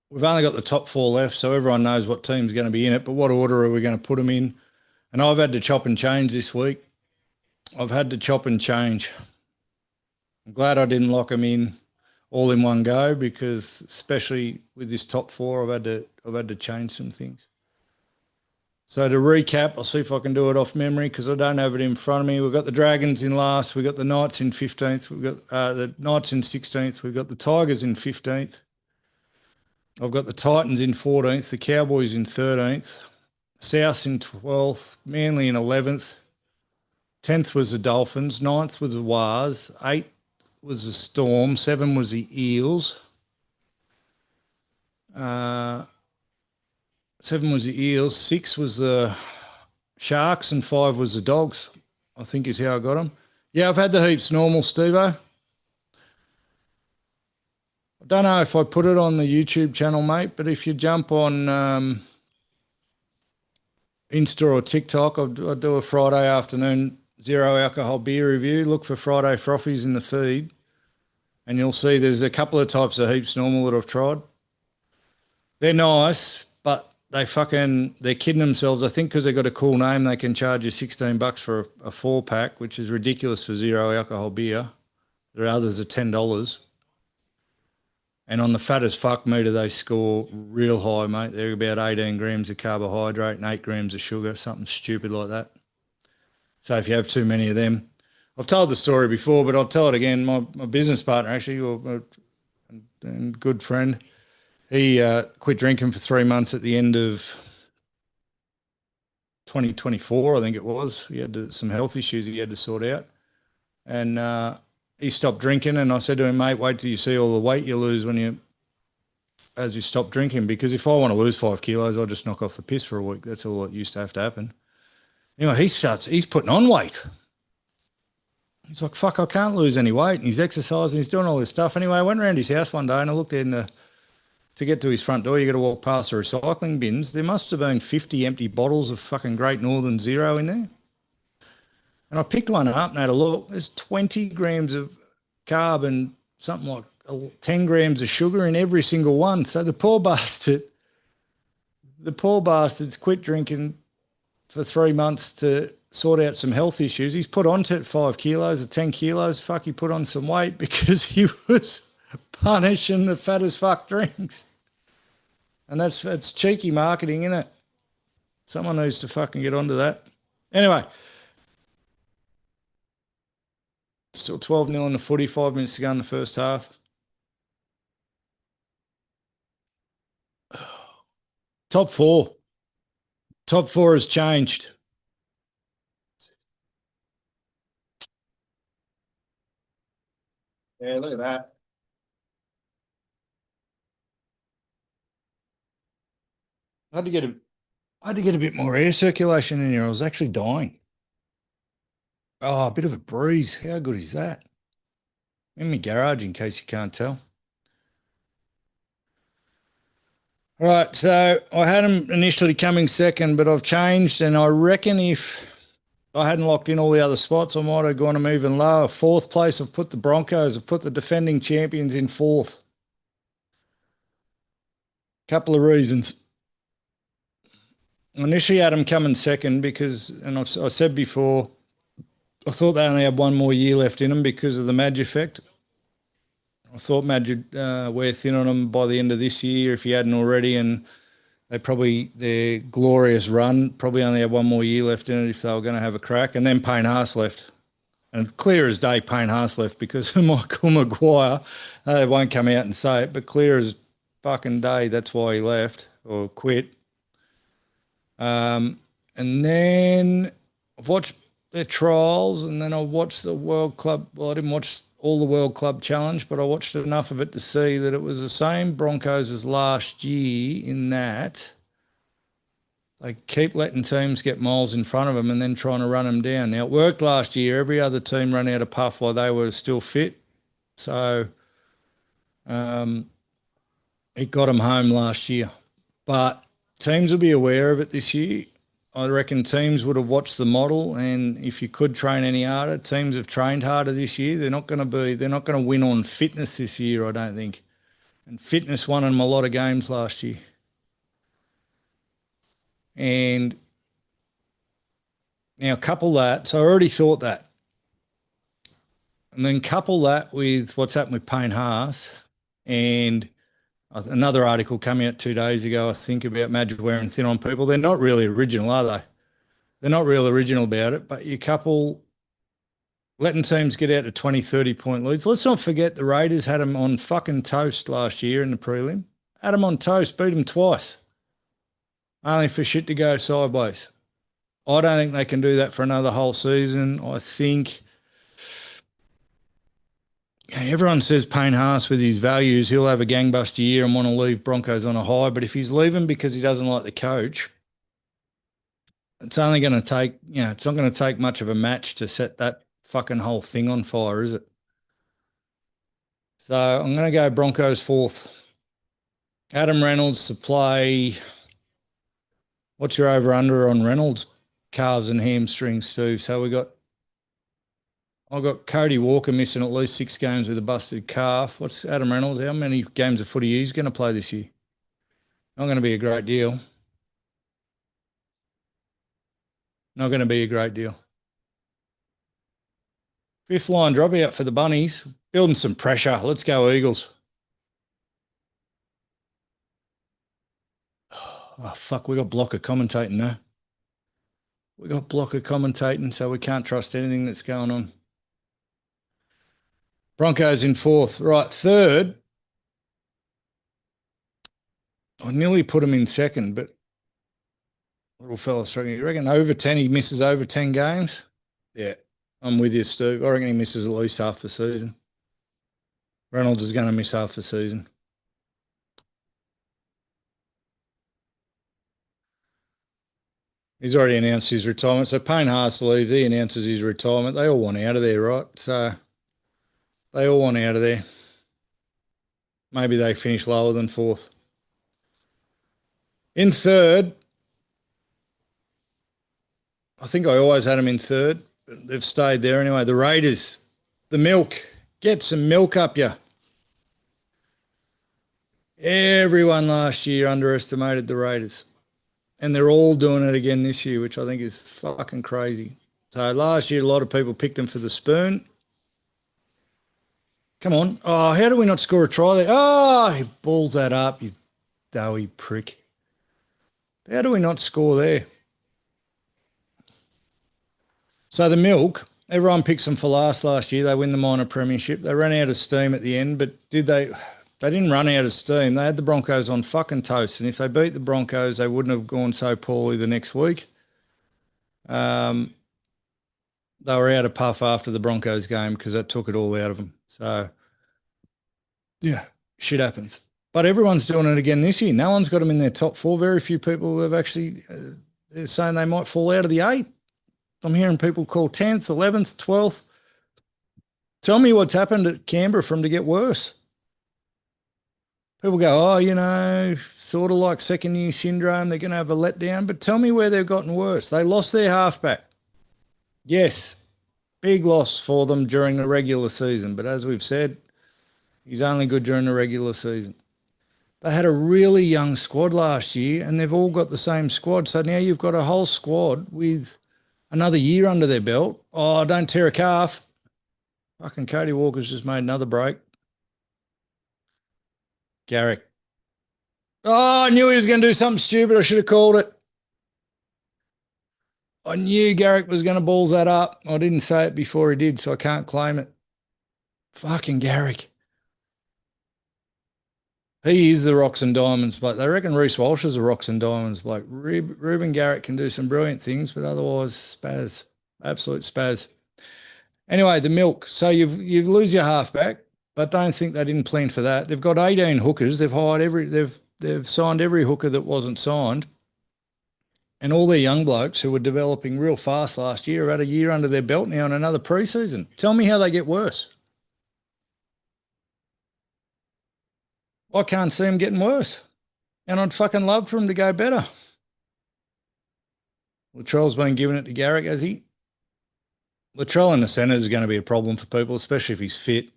We've only got the top four left, so everyone knows what team's going to be in it, but what order are we going to put them in? And I've had to chop and change this week. I've had to chop and change. I'm glad I didn't lock them in all in one go because especially with this top four, I've had to change some things. So to recap, I'll see if I can do it off memory because I don't have it in front of me. We've got the Dragons in last. We've got the Knights in 15th. We've got the Knights in 16th. We've got the Tigers in 15th. I've got the Titans in 14th, the Cowboys in 13th, South in 12th, Manly in 11th. 10th was the Dolphins, 9th was the Wars, 8th was the Storm, 7 was the Eels. 7 was the Eels, 6 was the Sharks, and 5 was the Dogs, I think is how I got them. Yeah, I've had the heaps normal, Steve-O. I don't know if I put it on the YouTube channel, mate, but if you jump on Insta or TikTok, I'll do a Friday afternoon zero alcohol beer review. Look for Friday frothies in the feed, and you'll see there's a couple of types of heaps normal that I've tried. They're nice, but they're kidding themselves. I think because they've got a cool name, they can charge you $16 for a 4-pack, which is ridiculous for zero alcohol beer. There are others at $10. And on the fat as fuck meter, they score real high, mate. They're about 18 grams of carbohydrate and 8 grams of sugar, something stupid like that. So if you have too many of them, I've told the story before, but I'll tell it again. My business partner, actually, and good friend, he quit drinking for 3 months at the end of 2024, I think it was. He had some health issues he had to sort out. And he stopped drinking, and I said to him, mate, wait till you see all the weight you lose as you stop drinking, because if I want to lose 5 kilos, I'll just knock off the piss for a week. That's all that used to have to happen. Anyway, he's putting on weight. He's like, fuck, I can't lose any weight. And he's exercising, he's doing all this stuff. Anyway, I went around his house one day and I looked in to get to his front door. You got to walk past the recycling bins. There must have been 50 empty bottles of fucking Great Northern Zero in there. And I picked one up and had a look. There's 20 grams of carb and something like 10 grams of sugar in every single one. So the poor bastard's quit drinking for 3 months to sort out some health issues. He's put on to 5 kilos or 10 kilos. Fuck, he put on some weight because he was punishing the fat as fuck drinks. And it's cheeky marketing, isn't it? Someone needs to fucking get onto that. Anyway, still 12-0 in the footy, 5 minutes to go in the first half. Top four. Top four has changed. Yeah, look at that. I had to get a bit more air circulation in here. I was actually dying. Oh, a bit of a breeze. How good is that? In my garage, in case you can't tell. All right, so I had them initially coming second, but I've changed, and I reckon if I hadn't locked in all the other spots, I might have gone them even lower. Fourth place, I've put the Broncos. I've put the defending champions in fourth. Couple of reasons. I initially had them coming second because, and I said before, I thought they only had one more year left in them because of the Madge effect. I thought Madge would wear thin on them by the end of this year if he hadn't already, and their glorious run probably only had one more year left in it if they were going to have a crack. And then Payne Haas left. And clear as day, Payne Haas left because of Michael Maguire. They won't come out and say it, but clear as fucking day, that's why he left or quit. And then I've watched their trials, and then I watched the World Club. Well, I didn't watch all the World Club Challenge, but I watched enough of it to see that it was the same Broncos as last year in that they keep letting teams get miles in front of them and then trying to run them down. Now, it worked last year. Every other team ran out of puff while they were still fit. So it got them home last year. But teams will be aware of it this year. I reckon teams would have watched the model, and if you could train any harder, teams have trained harder this year. They're not going to win on fitness this year, I don't think. And fitness won them a lot of games last year. And now couple that. So I already thought that. And then couple that with what's happened with Payne Haas, and another article came out 2 days ago, I think, about Madge wearing thin on people. They're not really original, are they? They're not real original about it, but you couple letting teams get out to 20, 30-point leads. Let's not forget the Raiders had them on fucking toast last year in the prelim. Had them on toast, beat them twice, only for shit to go sideways. I don't think they can do that for another whole season. I think everyone says Payne Haas with his values, he'll have a gangbuster year and want to leave Broncos on a high. But if he's leaving because he doesn't like the coach, it's only going to take, it's not going to take much of a match to set that fucking whole thing on fire, is it? So I'm going to go Broncos fourth. Adam Reynolds to play. What's your over-under on Reynolds? Calves and hamstrings, Steve. So I've got Cody Walker missing at least 6 games with a busted calf. What's Adam Reynolds? How many games of footy he's going to play this year? Not going to be a great deal. Not going to be a great deal. Fifth line dropout for the Bunnies. Building some pressure. Let's go Eagles. Oh, fuck. We got Blocker commentating now. We got Blocker commentating, so we can't trust anything that's going on. Broncos in fourth. Right, third. I nearly put him in second, but little fella struggling. You reckon over 10, he misses over 10 games? Yeah, I'm with you, Steve. I reckon he misses at least half the season. Reynolds is going to miss half the season. He's already announced his retirement. So Payne Haas leaves. He announces his retirement. They all want out of there, right? So they all want out of there. Maybe they finish lower than fourth. In third, I think I always had them in third. But they've stayed there anyway. The Raiders, the milk. Get some milk up you. Everyone last year underestimated the Raiders. And they're all doing it again this year, which I think is fucking crazy. So last year, a lot of people picked them for the spoon. Come on. Oh, how do we not score a try there? Oh, he balls that up, you doughy prick. How do we not score there? So the milk, everyone picks them for last year. They win the minor premiership. They ran out of steam at the end, but did they? They didn't run out of steam. They had the Broncos on fucking toast. And if they beat the Broncos, they wouldn't have gone so poorly the next week. They were out of puff after the Broncos game because that took it all out of them. So, yeah, shit happens. But everyone's doing it again this year. No one's got them in their top four. Very few people have actually they're saying they might fall out of the 8. I'm hearing people call 10th, 11th, 12th. Tell me what's happened at Canberra for them to get worse. People go, sort of like second-year syndrome. They're going to have a letdown. But tell me where they've gotten worse. They lost their halfback. Yes, big loss for them during the regular season. But as we've said, he's only good during the regular season. They had a really young squad last year, and they've all got the same squad. So now you've got a whole squad with another year under their belt. Oh, don't tear a calf. Fucking Cody Walker's just made another break. Garrick. Oh, I knew he was going to do something stupid. I should have called it. I knew Garrick was going to balls that up. I didn't say it before he did, so I can't claim it. Fucking Garrick. He is the rocks and diamonds bloke. They reckon Reece Walsh is the rocks and diamonds bloke. Reuben Garrick can do some brilliant things, but otherwise spaz. Absolute spaz. Anyway, the milk. So you lose your halfback, but don't think they didn't plan for that. They've got 18 hookers. They've hired they've signed every hooker that wasn't signed. And all their young blokes who were developing real fast last year have had a year under their belt now and another preseason. Tell me how they get worse. I can't see them getting worse. And I'd fucking love for them to go better. Latrell's been giving it to Garrick, has he? Latrell in the centre is going to be a problem for people, especially if he's fit.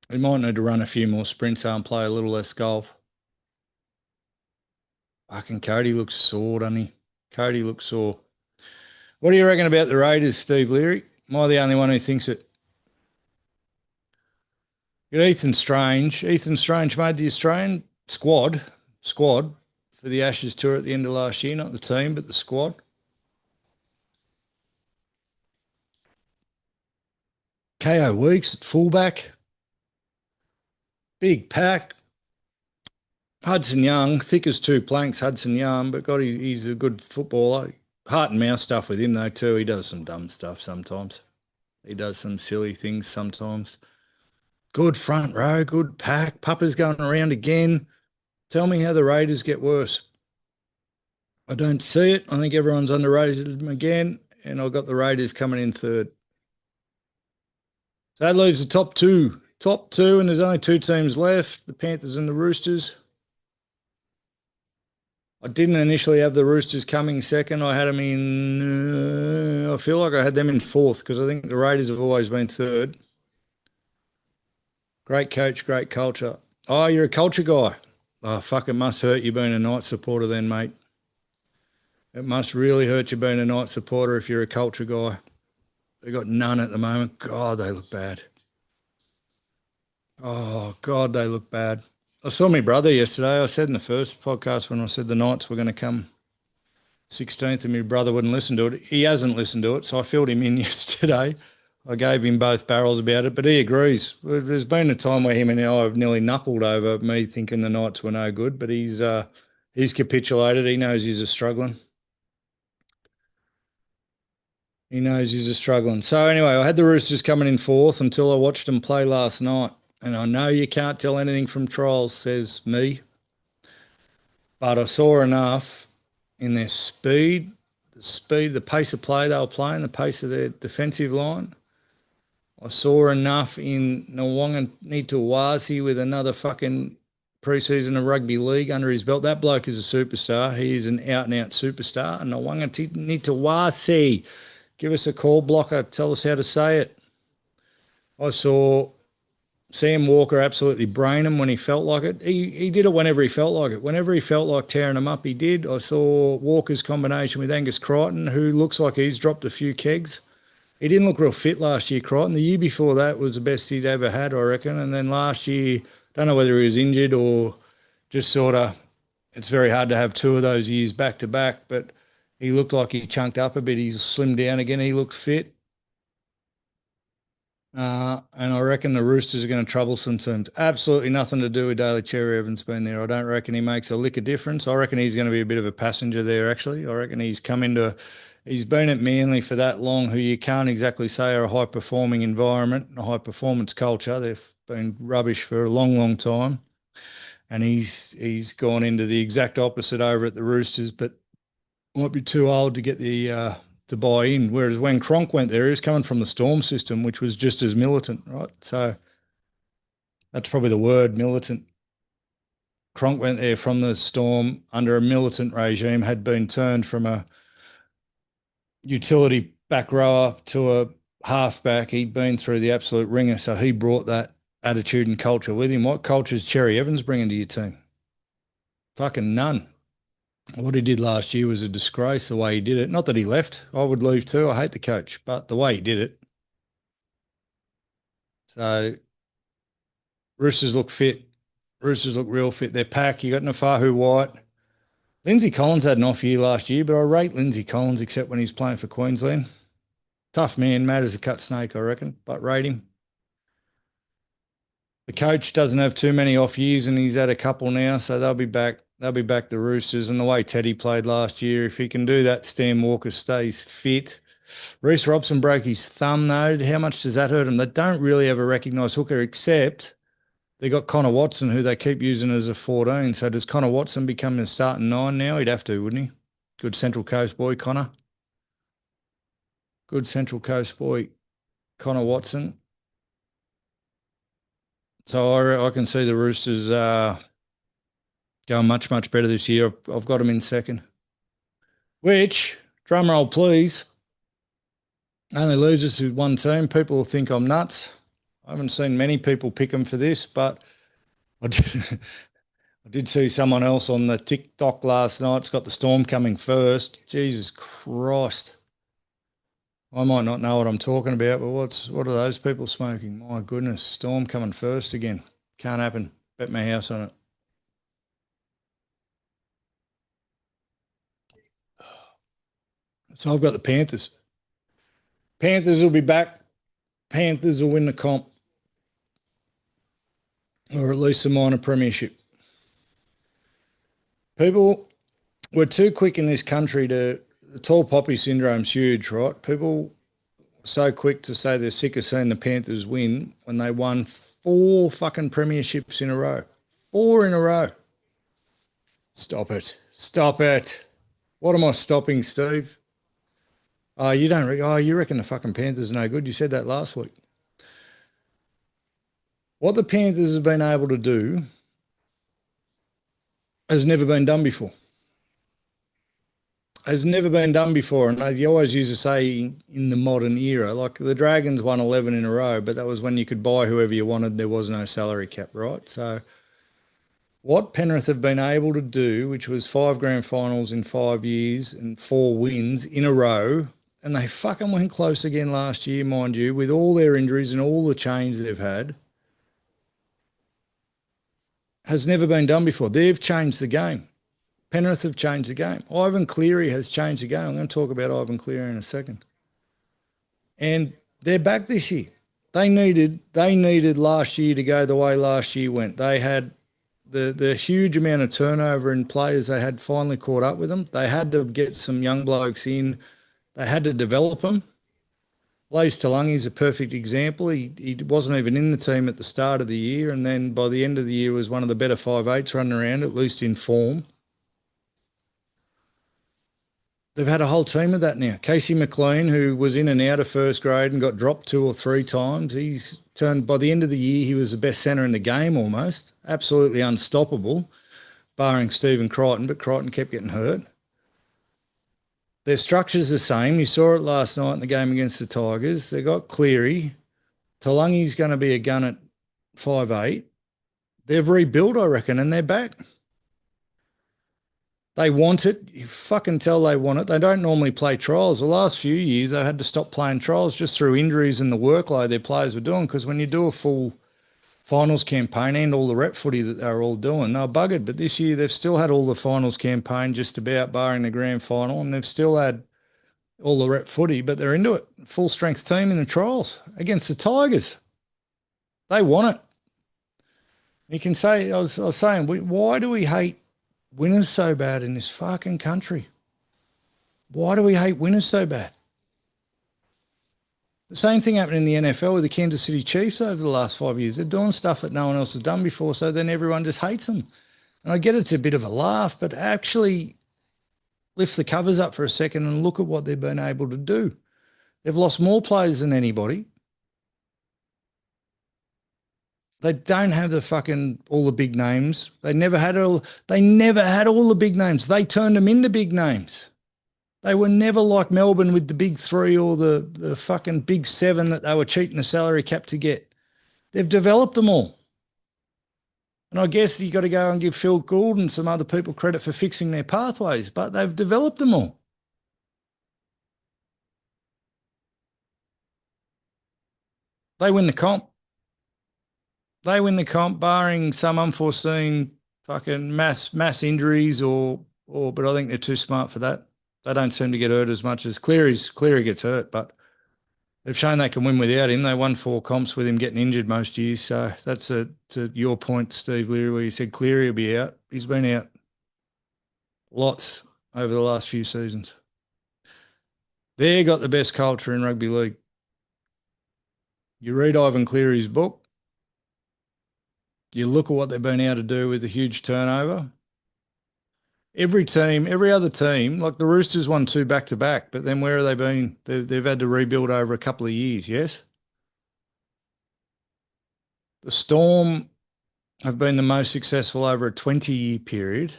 He might need to run a few more sprints and play a little less golf. Fucking Cody looks sore, doesn't he? Cody looks sore. What do you reckon about the Raiders, Steve Leary? Am I the only one who thinks it? You got Ethan Strange. Ethan Strange made the Australian squad for the Ashes tour at the end of last year, not the team, but the squad. KO Weeks at fullback. Big pack. Hudson Young, thick as two planks, Hudson Young, but God, he's a good footballer. Heart and mouth stuff with him, though, too. He does some dumb stuff sometimes. He does some silly things sometimes. Good front row, good pack. Pupper's going around again. Tell me how the Raiders get worse. I don't see it. I think everyone's underrated them again, and I've got the Raiders coming in third. So that leaves the top two. Top two, and there's only 2 teams left, the Panthers and the Roosters. I didn't initially have the Roosters coming second. I had them in, I feel like I had them in fourth because I think the Raiders have always been third. Great coach, great culture. Oh, you're a culture guy. Oh, fuck, it must hurt you being a Knights supporter then, mate. It must really hurt you being a Knights supporter if you're a culture guy. They've got none at the moment. God, they look bad. Oh, God, they look bad. I saw my brother yesterday. I said in the first podcast when I said the Knights were going to come 16th and my brother wouldn't listen to it. He hasn't listened to it, so I filled him in yesterday. I gave him both barrels about it, but he agrees. There's been a time where him and I have nearly knuckled over me thinking the Knights were no good, but he's capitulated. He knows he's a struggling. He knows he's a struggling. So anyway, I had the Roosters coming in fourth until I watched them play last night. And I know you can't tell anything from trials, says me. But I saw enough in their speed, the pace of play they were playing, the pace of their defensive line. I saw enough in Nwanga Nitawasi with another fucking preseason of rugby league under his belt. That bloke is a superstar. He is an out-and-out superstar. And Nwanga Nitawasi, give us a call, blocker. Tell us how to say it. I saw Sam Walker absolutely brain him when he felt like it. He did it whenever he felt like it. Whenever he felt like tearing him up, he did. I saw Walker's combination with Angus Crichton, who looks like he's dropped a few kegs. He didn't look real fit last year, Crichton. The year before that was the best he'd ever had, I reckon. And then last year, don't know whether he was injured or just sort of, it's very hard to have two of those years back to back, but he looked like he chunked up a bit. He's slimmed down again. He looked fit. And I reckon the Roosters are going to trouble some teams. Absolutely nothing to do with Daly Cherry Evans being there. I don't reckon he makes a lick of difference. I reckon he's going to be a bit of a passenger there, actually. I reckon he's been at Manly for that long, who you can't exactly say are a high-performing environment, a high-performance culture. They've been rubbish for a long, long time. And he's gone into the exact opposite over at the Roosters, but might be too old to get the to buy in. Whereas when Cronk went there, he was coming from the Storm system, which was just as militant, right? So that's probably the word, militant. Cronk went there from the Storm under a militant regime, had been turned from a utility back rower to a halfback. He'd been through the absolute ringer, so he brought that attitude and culture with him. What culture is Cherry Evans bringing to your team? Fucking none. What he did last year was a disgrace, the way he did it. Not that he left. I would leave too. I hate the coach, but the way he did it. So Roosters look fit. Roosters look real fit. They're packed. You got Nafahu White. Lindsay Collins had an off year last year, but I rate Lindsay Collins except when he's playing for Queensland. Tough man, mad as a cut snake, I reckon, but rate him. The coach doesn't have too many off years and he's had a couple now, so they'll be back. They'll be back, the Roosters. And the way Teddy played last year, if he can do that, Stan Walker stays fit. Reece Robson broke his thumb, though. How much does that hurt him? They don't really have a recognised hooker, except they got Connor Watson, who they keep using as a 14. So does Connor Watson become a starting 9 now? He'd have to, wouldn't he? Good Central Coast boy, Connor. Good Central Coast boy, Connor Watson. So I can see the Roosters going much, much better this year. I've got them in second. Which, drum roll please, only loses with one team. People will think I'm nuts. I haven't seen many people pick them for this, but I did see someone else on the TikTok last night. It's got the Storm coming first. Jesus Christ. I might not know what I'm talking about, but what are those people smoking? My goodness, Storm coming first again. Can't happen. Bet my house on it. So I've got the Panthers. Panthers will be back. Panthers will win the comp. Or at least a minor premiership. People, we're too quick in this country to, the tall poppy syndrome's huge, right? People are so quick to say they're sick of seeing the Panthers win when they won 4 fucking premierships in a row. 4 in a row. Stop it. Stop it. What am I stopping, Steve? Oh, you don't. You reckon the fucking Panthers are no good? You said that last week. What the Panthers have been able to do has never been done before. Has never been done before. And you always used to say in the modern era, like the Dragons won 11 in a row, but that was when you could buy whoever you wanted. There was no salary cap, right? So what Penrith have been able to do, which was 5 grand finals in 5 years and 4 wins in a row, and they fucking went close again last year, mind you, with all their injuries and all the change they've had, has never been done before. They've changed the game. Penrith have changed the game. Ivan Cleary has changed the game. I'm going to talk about Ivan Cleary in a second. And they're back this year. They needed last year to go the way last year went. They had the huge amount of turnover in players. They had finally caught up with them. They had to get some young blokes in. They had to develop them. Lace Talangi is a perfect example. He wasn't even in the team at the start of the year, and then by the end of the year was one of the better 5'8" running around, at least in form. they've had a whole team of that now. Casey McLean, who was in and out of first grade and got dropped 2 or 3 times, he's turned, by the end of the year, he was the best centre in the game almost. Absolutely unstoppable, barring Stephen Crichton, but Crichton kept getting hurt. Their structure's the same. You saw it last night in the game against the Tigers. They got Cleary. Talangi's going to be a gun at 5'8". They've rebuilt, I reckon, and they're back. They want it. You fucking tell they want it. They don't normally play trials. The last few years, they had to stop playing trials just through injuries and the workload their players were doing, because when you do a full finals campaign and all the rep footy that they were all doing, they were buggered. But this year, they've still had all the finals campaign just about, barring the grand final, and they've still had all the rep footy, but they're into it. Full strength team in the trials against the Tigers. They want it. You can say, I was saying, why do we hate winners so bad in this fucking country? Why do we hate winners so bad? The same thing happened in the NFL with the Kansas City Chiefs over the last 5 years. They're doing stuff that no one else has done before, so then everyone just hates them. And I get it's a bit of a laugh, but actually lift the covers up for a second and look at what they've been able to do. They've lost more players than anybody. They don't have all the big names. They never had all the big names. They turned them into big names. They were never like Melbourne with the big 3 or the fucking big 7 that they were cheating the salary cap to get. They've developed them all. And I guess you got to go and give Phil Gould and some other people credit for fixing their pathways, but they've developed them all. They win the comp. They win the comp, barring some unforeseen fucking mass injuries but I think they're too smart for that. They don't seem to get hurt as much as Cleary gets hurt, but they've shown they can win without him. They won 4 comps with him getting injured most years. So that's to your point, Steve Leary, where you said Cleary will be out. He's been out lots over the last few seasons. They got the best culture in rugby league. You read Ivan Cleary's book, you look at what they've been able to do with the huge turnover. Every other team, like the Roosters won 2 back-to-back, but then where have they been? They've had to rebuild over a couple of years, yes? The Storm have been the most successful over a 20-year period,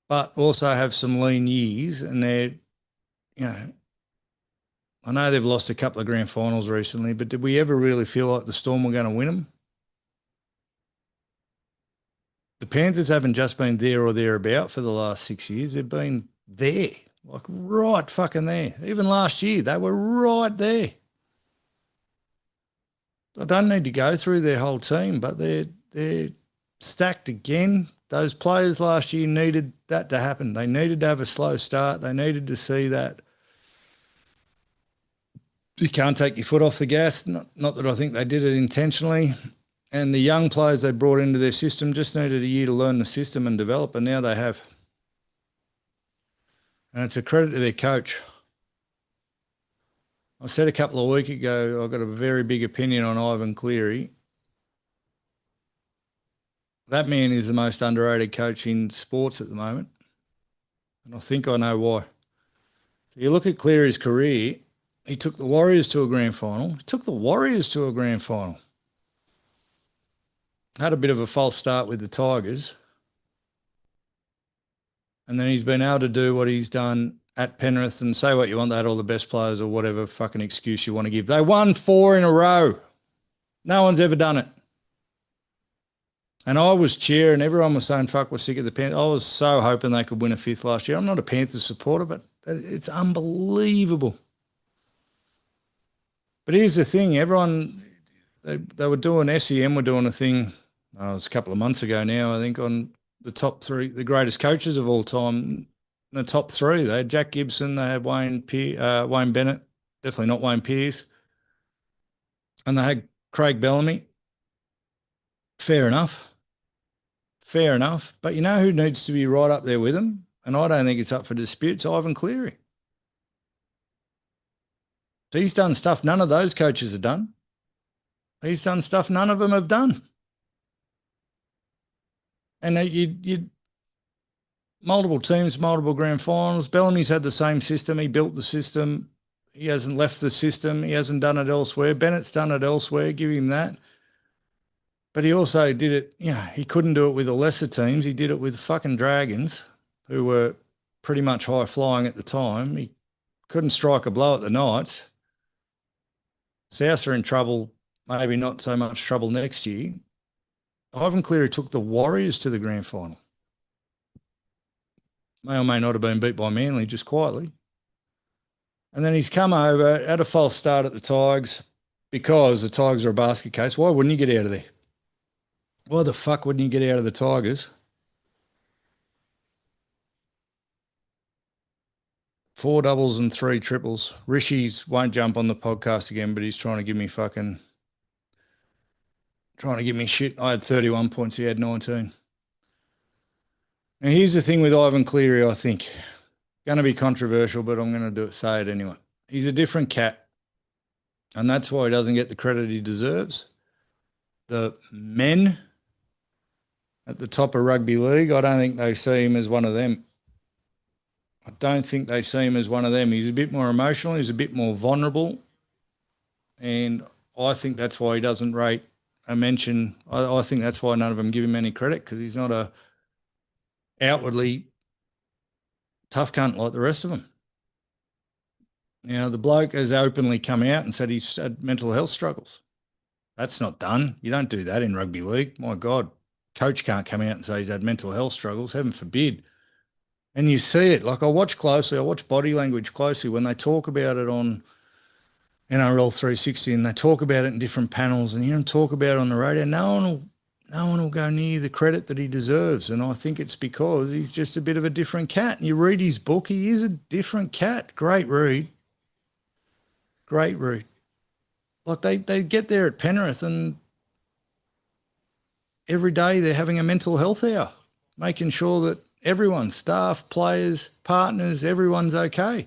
but also have some lean years, and they're, I know they've lost a couple of grand finals recently, but did we ever really feel like the Storm were going to win them? The Panthers haven't just been there or thereabout for the last 6 years. They've been there, like right fucking there. Even last year, they were right there. I don't need to go through their whole team, but they're stacked again. Those players last year needed that to happen. They needed to have a slow start. They needed to see that you can't take your foot off the gas. Not that I think they did it intentionally. And the young players they brought into their system just needed a year to learn the system and develop, and now they have. And it's a credit to their coach. I said a couple of weeks ago, I've got a very big opinion on Ivan Cleary. That man is the most underrated coach in sports at the moment. And I think I know why. So you look at Cleary's career, he took the Warriors to a grand final. Had a bit of a false start with the Tigers. And then he's been able to do what he's done at Penrith, and say what you want, they had all the best players or whatever fucking excuse you want to give. They won 4 in a row. No one's ever done it. And I was cheering. Everyone was saying, fuck, we're sick of the Panthers. I was so hoping they could win a 5th last year. I'm not a Panthers supporter, but it's unbelievable. But here's the thing. Everyone, they were doing, SEM were doing a thing, it was a couple of months ago now, I think, on the top 3, the greatest coaches of all time. The top 3, they had Jack Gibson, they had Wayne Bennett, definitely not Wayne Pearce, and they had Craig Bellamy. Fair enough. But you know who needs to be right up there with them? And I don't think it's up for dispute. It's Ivan Cleary. He's done stuff none of those coaches have done. He's done stuff none of them have done. And multiple teams, multiple grand finals. Bellamy's had the same system. He built the system. He hasn't left the system. He hasn't done it elsewhere. Bennett's done it elsewhere. Give him that. But he also did it, he couldn't do it with the lesser teams. He did it with fucking Dragons, who were pretty much high flying at the time. He couldn't strike a blow at the Knights. South are in trouble, maybe not so much trouble next year. Ivan Cleary took the Warriors to the grand final. May or may not have been beat by Manly, just quietly. And then he's come over, had a false start at the Tigers because the Tigers are a basket case. Why wouldn't you get out of there? Why the fuck wouldn't you get out of the Tigers? 4 doubles and 3 triples. Rishi's won't jump on the podcast again, but he's trying to give me shit. I had 31 points. He had 19. Now, here's the thing with Ivan Cleary, I think. Going to be controversial, but I'm going to say it anyway. He's a different cat, and that's why he doesn't get the credit he deserves. The men at the top of rugby league, I don't think they see him as one of them. He's a bit more emotional. He's a bit more vulnerable. And I think that's why he doesn't rate a mention. I think that's why none of them give him any credit, because he's not a outwardly tough cunt like the rest of them. Now, the bloke has openly come out and said he's had mental health struggles. That's not done. You don't do that in rugby league. My God, coach can't come out and say he's had mental health struggles. Heaven forbid. And you see it. Like, I watch body language closely when they talk about it on NRL 360, and they talk about it in different panels, and you hear them talk about it on the radio. No one will go near the credit that he deserves. And I think it's because he's just a bit of a different cat. And you read his book, he is a different cat. Great read. Like, they get there at Penrith, and every day they're having a mental health hour, making sure that everyone, staff, players, partners, everyone's okay.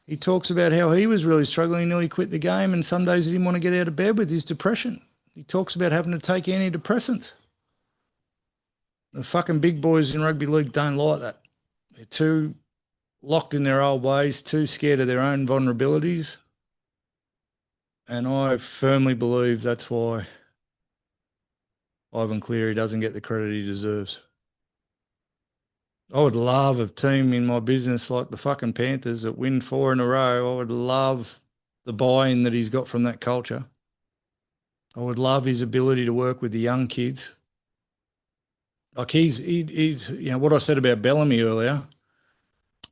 He talks about how he was really struggling, he nearly quit the game, and some days he didn't want to get out of bed with his depression. He talks about having to take antidepressants. The fucking big boys in rugby league don't like that. They're too locked in their old ways, too scared of their own vulnerabilities. And I firmly believe that's why Ivan Cleary doesn't get the credit he deserves. I would love a team in my business like the fucking Panthers that win 4 in a row. I would love the buy-in that he's got from that culture. I would love his ability to work with the young kids. Like, he's what I said about Bellamy earlier,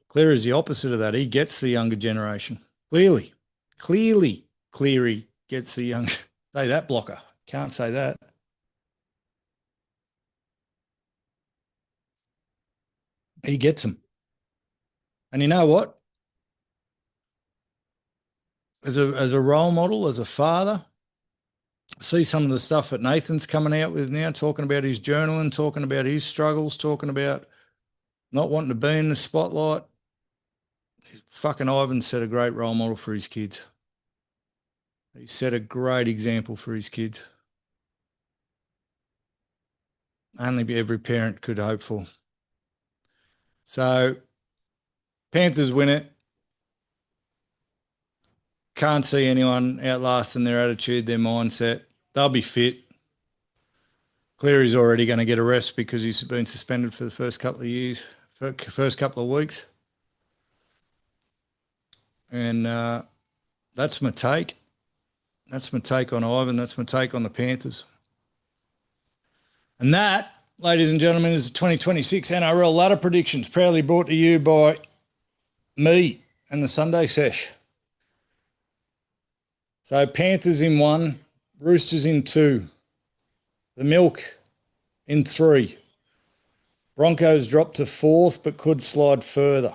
Cleary is the opposite of that. He gets the younger generation. Clearly, Cleary gets the young. Say that, blocker. Can't say that. He gets them. And you know what? As a role model, as a father, see some of the stuff that Nathan's coming out with now, talking about his journaling, talking about his struggles, talking about not wanting to be in the spotlight. Fucking Ivan set a great role model for his kids. He set a great example for his kids. Only every parent could hope for. So, Panthers win it. Can't see anyone outlasting their attitude, their mindset. They'll be fit. Cleary's already going to get a rest because he's been suspended for the first couple of weeks. And that's my take. That's my take on Ivan. That's my take on the Panthers. And that, ladies and gentlemen, is the 2026 NRL ladder predictions, proudly brought to you by me and the Sunday Sesh. So Panthers in 1, Roosters in 2, the Milk in 3. Broncos dropped to 4th but could slide further.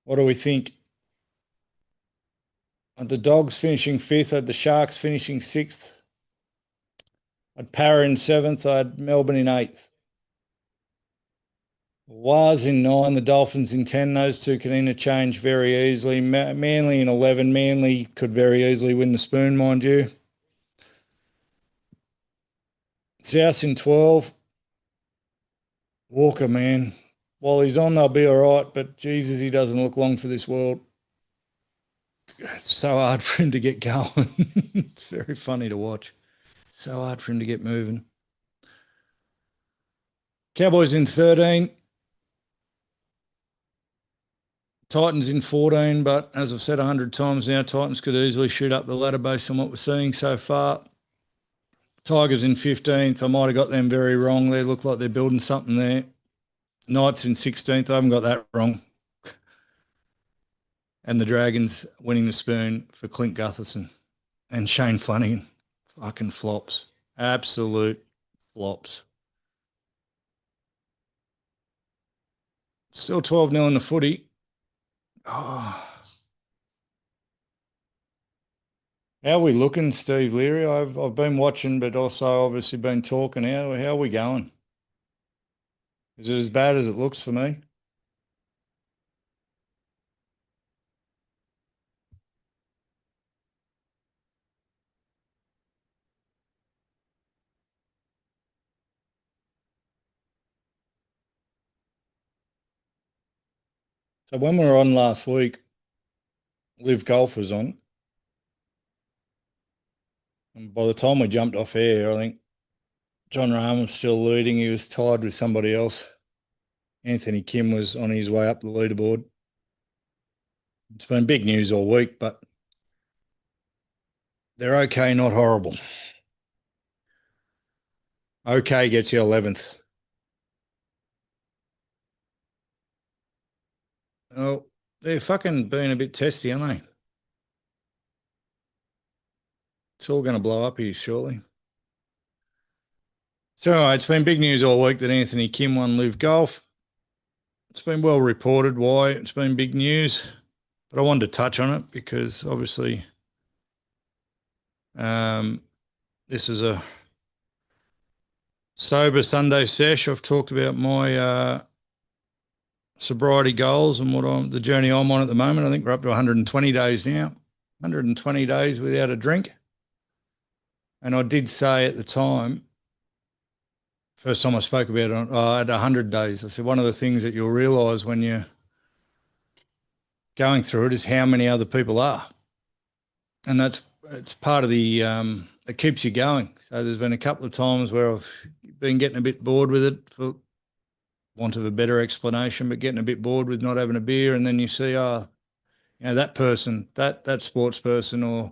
What do we think? Had the Dogs finishing 5th, had the Sharks finishing 6th. I'd Para in 7th, I had Melbourne in 8th. Was in 9, the Dolphins in 10. Those two can interchange very easily. Manly in 11. Manly could very easily win the spoon, mind you. South in 12. Walker, man. While he's on, they'll be all right, but Jesus, he doesn't look long for this world. It's so hard for him to get going. It's very funny to watch. So hard for him to get moving. Cowboys in 13. Titans in 14, but as I've said 100 times now, Titans could easily shoot up the ladder based on what we're seeing so far. Tigers in 15th. I might have got them very wrong. They look like they're building something there. Knights in 16th. I haven't got that wrong. And the Dragons winning the spoon for Clint Gutherson and Shane Flanagan. Fucking flops. Absolute flops. Still 12-0 in the footy. Oh. How are we looking, Steve Leary? I've been watching, but also obviously been talking. How are we going? Is it as bad as it looks for me? So when we were on last week, Live Golf was on. And by the time we jumped off air, I think John Rahm was still leading. He was tied with somebody else. Anthony Kim was on his way up the leaderboard. It's been big news all week, but they're okay, not horrible. Okay gets you 11th. Oh, they're fucking being a bit testy, aren't they? It's all going to blow up here shortly. So it's been big news all week that Anthony Kim won Live Golf. It's been well reported why it's been big news, but I wanted to touch on it because obviously this is a sober Sunday sesh. I've talked about my sobriety goals and the journey I'm on at the moment. I think we're up to 120 days now, 120 days without a drink. And I did say at the time, first time I spoke about it, at 100 days, I said one of the things that you'll realise when you're going through it is how many other people are. And it's part of the it keeps you going. So there's been a couple of times where I've been getting a bit bored with it, for want of a better explanation, but getting a bit bored with not having a beer, and then you see, that person, that sports person, or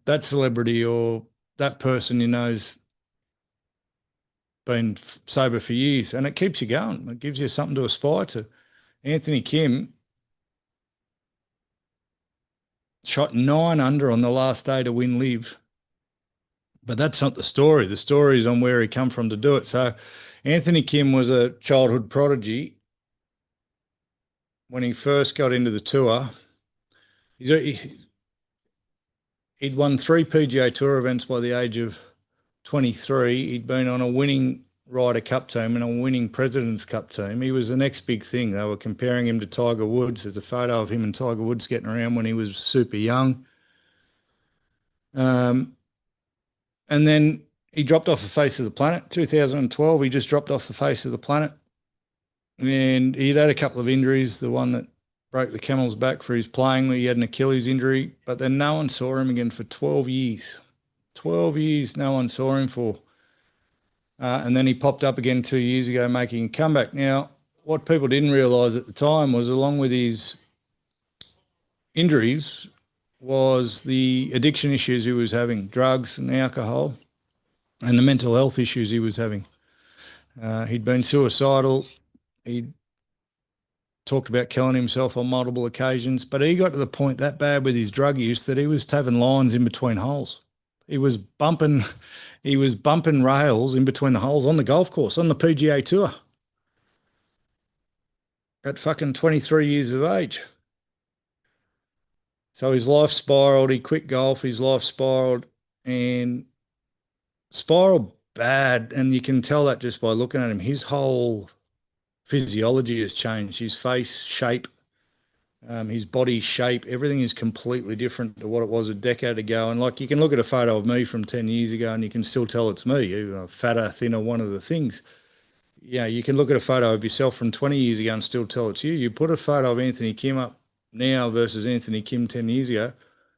that celebrity, or that person know's been sober for years, and it keeps you going. It gives you something to aspire to. Anthony Kim shot 9 under on the last day to win Live. But that's not the story. The story is on where he come from to do it. So Anthony Kim was a childhood prodigy. When he first got into the tour, he'd won 3 PGA Tour events by the age of 23. He'd been on a winning Ryder Cup team and a winning President's Cup team. He was the next big thing. They were comparing him to Tiger Woods. There's a photo of him and Tiger Woods getting around when he was super young. And then he dropped off the face of the planet. 2012, he just dropped off the face of the planet. And he'd had a couple of injuries. The one that broke the camel's back for his playing, he had an Achilles injury. But then no one saw him again for 12 years. 12 years no one saw him for. And then he popped up again 2 years ago making a comeback. Now, what people didn't realise at the time was along with his injuries was the addiction issues he was having, drugs and alcohol, and the mental health issues he was having. He'd been suicidal. He'd talked about killing himself on multiple occasions, but he got to the point that bad with his drug use that he was having lines in between holes. He was bumping rails in between the holes on the golf course, on the PGA Tour at fucking 23 years of age. So his life spiraled. He quit golf. His life spiraled and spiraled bad. And you can tell that just by looking at him. His whole physiology has changed. His face shape, his body shape, everything is completely different to what it was a decade ago. And like you can look at a photo of me from 10 years ago and you can still tell it's me. Fatter, thinner, one of the things. Yeah, you can look at a photo of yourself from 20 years ago and still tell it's you. You put a photo of Anthony Kim up now versus Anthony Kim 10 years ago,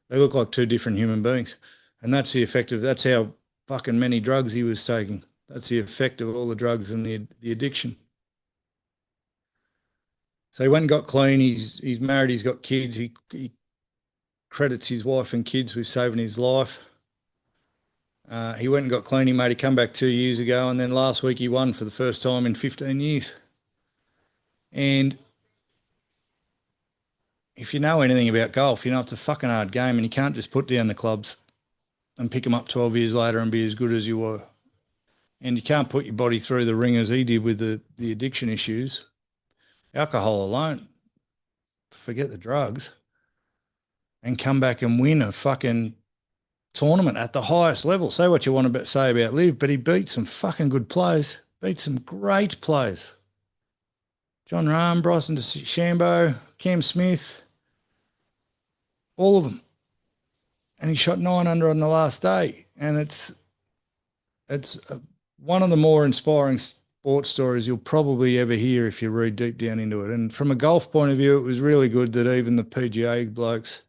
they look like two different human beings. And that's the effect of, that's how fucking many drugs he was taking. That's the effect of all the drugs and the addiction. So he went and got clean. He's married. He's got kids. He credits his wife and kids with saving his life. He went and got clean. He made a comeback 2 years ago, and then last week he won for the first time in 15 years. And if you know anything about golf, you know it's a fucking hard game, and you can't just put down the clubs and pick them up 12 years later and be as good as you were. And you can't put your body through the ring as he did with the addiction issues. Alcohol alone, forget the drugs, and come back and win a fucking tournament at the highest level. Say what you want to say about Liv, but he beat some fucking good players, beat some great players. John Rahm, Bryson DeChambeau, Cam Smith, all of them. And he shot 9 under on the last day. And it's one of the more inspiring sports stories you'll probably ever hear if you read deep down into it. And from a golf point of view, it was really good that even the PGA blokes